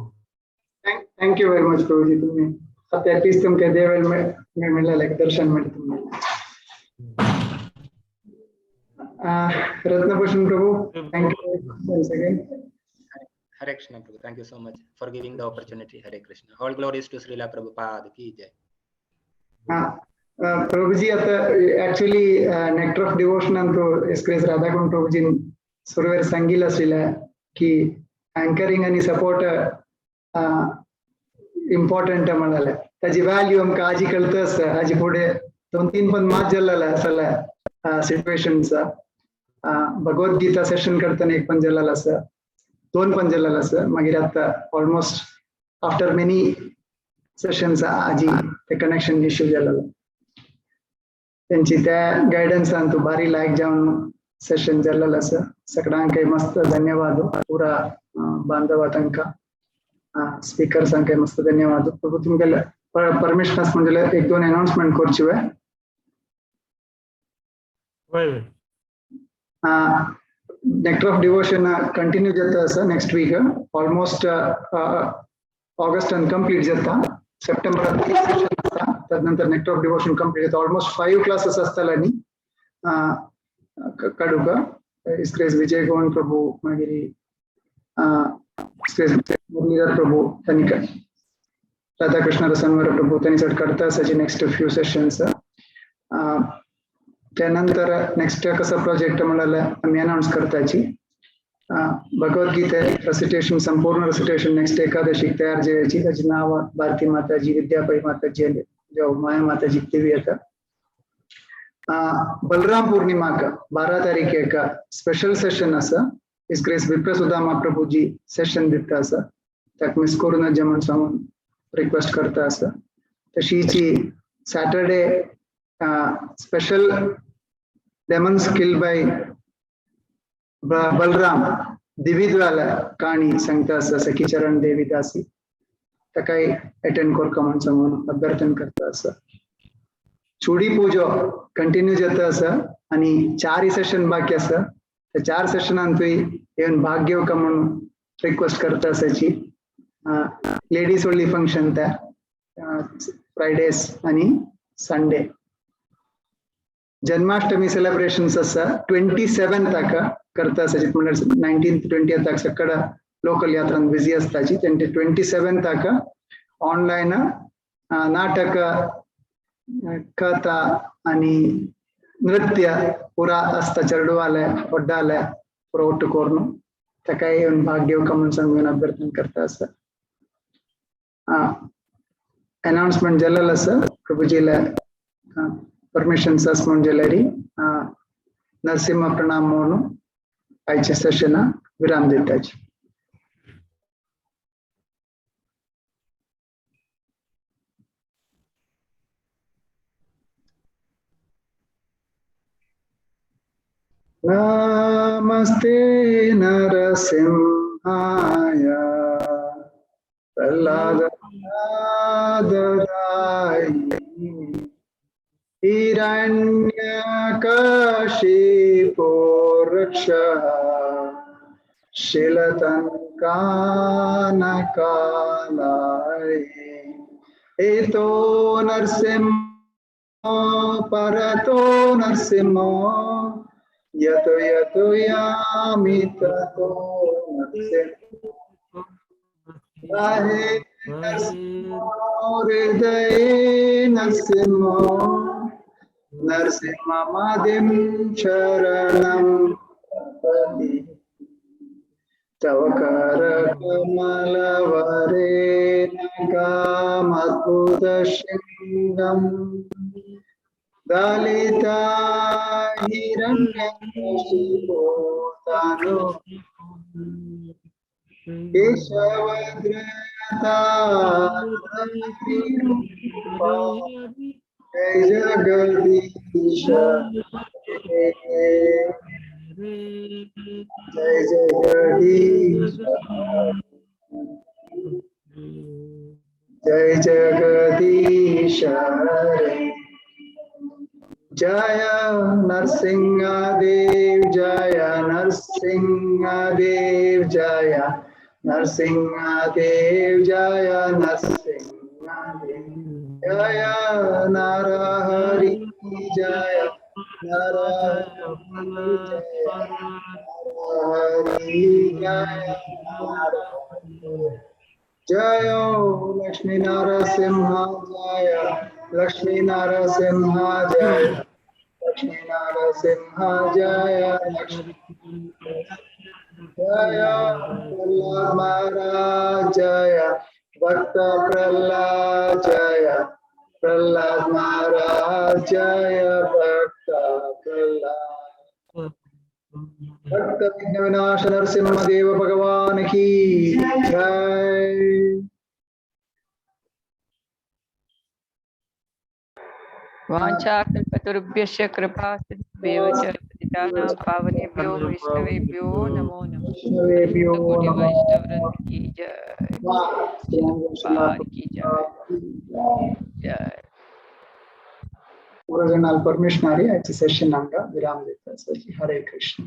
Speaker 2: Thank you very much Prabhuji तुम्ही आता तीच तुमच्या देवाला मिळालं दर्शन मिळतं Ratnabhushan Prabhu thank you once again.
Speaker 1: Hare Krishna Prabhu, thank you so much for giving the opportunity. Hare Krishna. All glories to Srila Prabhupada ki jai.
Speaker 2: प्रभुजी आता actually nectar of devotion Antu एसक्रेस Radhakrishna प्रभुजी सुरवेर सांगितलं असलेलं की अँकरिंग आणि सपोर्ट इम्पॉर्टंट म्हणाले त्याची value आमकां आजी कळतस आजी पुढे 2-3 पण मात जाल्ला असला सिच्युएशनचा भगवद्गीता सेशन करताना एक पण जाल्ला असा 2 पण जाल्ला असा मागीर आता ऑलमोस्ट आफ्टर मेनी सेशन्स आजी ते कनेक्शन इश्यू झाला त्यांची त्या गायडन्सान तू बारी लायक जाऊन सेशन जाल्ला असा सगळ्यांक मस्त धन्यवाद पुरा बांधवा तांकां स्पीकर्सांक मस्त धन्यवाद प्रभू तुमगे परमिशनस म्हणजे 1-2 अनाउन्समेंट करची वे नेक्टर ऑफ डिवोशन कंटिन्यू जाता असा नेक्स्ट वीक ऑलमोस्ट ऑगस्ट आणि कंप्लीट जाता सप्टेंबर सेशन असता तदनंतर नेक्टर ऑफ डिवोशन कंप्लीट जाता ऑलमोस्ट 5 क्लासेस असतालानी काडूका इस्क्रेस विजय गोवन प्रभू मागिरी मुरलीधर प्रभू त्यांनी राधाकृष्ण रसनवर प्रभू त्यांनी सट करता असाची नेक्स्ट फ्यू सेशन्स त्यानंतर नेक्स्ट कसं प्रोजेक्ट म्हणाला आम्ही अनाउन्स करताची भगवद्गीता रेसिटेशन संपूर्ण रेसिटेशन नेक्स्ट एकादशी तयार जायची त्याची नाव भारती माताजी विद्याबाई माताजी जो माया माताजी देवी आता बलराम पौर्णिमा का 12 तारीख का स्पेशल सेशन असा इस ग्रेस विप्रसुदामा प्रभुजी सेशन दिता असा tak miss करून जमन सांगून रिक्वेस्ट करता आसा तशीची Saturday special demon skill by Balram दिविद्वाला काणी सांगता आसा सखी चरण देवीदासी तकाई अटेंड कोरका म्हण सांगून अभ्यर्थन करता आसा चुडी पूजो कंटिन्यू जाता आसा आणि 4 सेशन बाकी आसा त्या 4 सेशनांतूय येवन भाग घेवका म्हण रिक्वेस्ट करता आसाची लेडीज ओनली फंक्शन त्या फ्रायडेज आणि संडे जन्माष्टमी सेलिब्रेशन्स आसा 27 ताका करता आसाची म्हणजे 19th 20th ताका सकड लोकल यात्रान बिजी आसताची तेंचे 27 ताका ऑनलाइन नाटक कथा आणि नृत्य पुरा आसता चेडवाले वड्डाले पुरा ಒಟ್ಟು कोरनु तकाय येवन भाग घेवका म्हण सांगून अभ्यर्थन करता आसा अनाउंसमेंट जाल्लो आसा प्रभुजीला परमिशन आस म्हण जाल्यारी नरसिंह प्रणाम म्हणून आयचे सेशन विराम दिताची नमस्ते नरसिंहाय प्रह्लादाय हिरण्यकशिपो रक्षः शीलतन्कानकालाय एतो नरसिंहो परतो नरसिंहो यतो यतो यामि ततो नरसिंहो हृदये नरसिंहो नरसिंहमदिं शरणं प्रपद्ये तव करकमलवरेण कामद्भुतशृङ्गम् दलिता हिरण्यकशिपो तनु केशवद्रता जय जगदीश जय जगदीश जय जगदीश जय नरसिंहदेव जय नरसिंहदेव जय नरसिंहदेव जय नरसिंहदेव जय नरहरि जय नरहरि जय जय लक्ष्मी नरसिंह जय लक्ष्मी नरसिंह जय लक्ष्मी नरसिंह जय जय प्रह्लाद महाराज जय भक्त प्रह्लाद जय प्रह्लाद महाराज जय भक्त प्रह्लाद भक्त विघ्न विनाश नरसिंह देव भगवान की जय
Speaker 5: वाञ्छाकल्पतरुभ्यश्च कृपासिन्धुभ्येव च पतितानां पावनेभ्यो वैष्णवेभ्यो नमो नमः। कोटि वैष्णववृंद की जय, की जय जय।
Speaker 2: पूर्वजनाल परमेश्वरी आजची सेशन विराम देता हरे कृष्ण।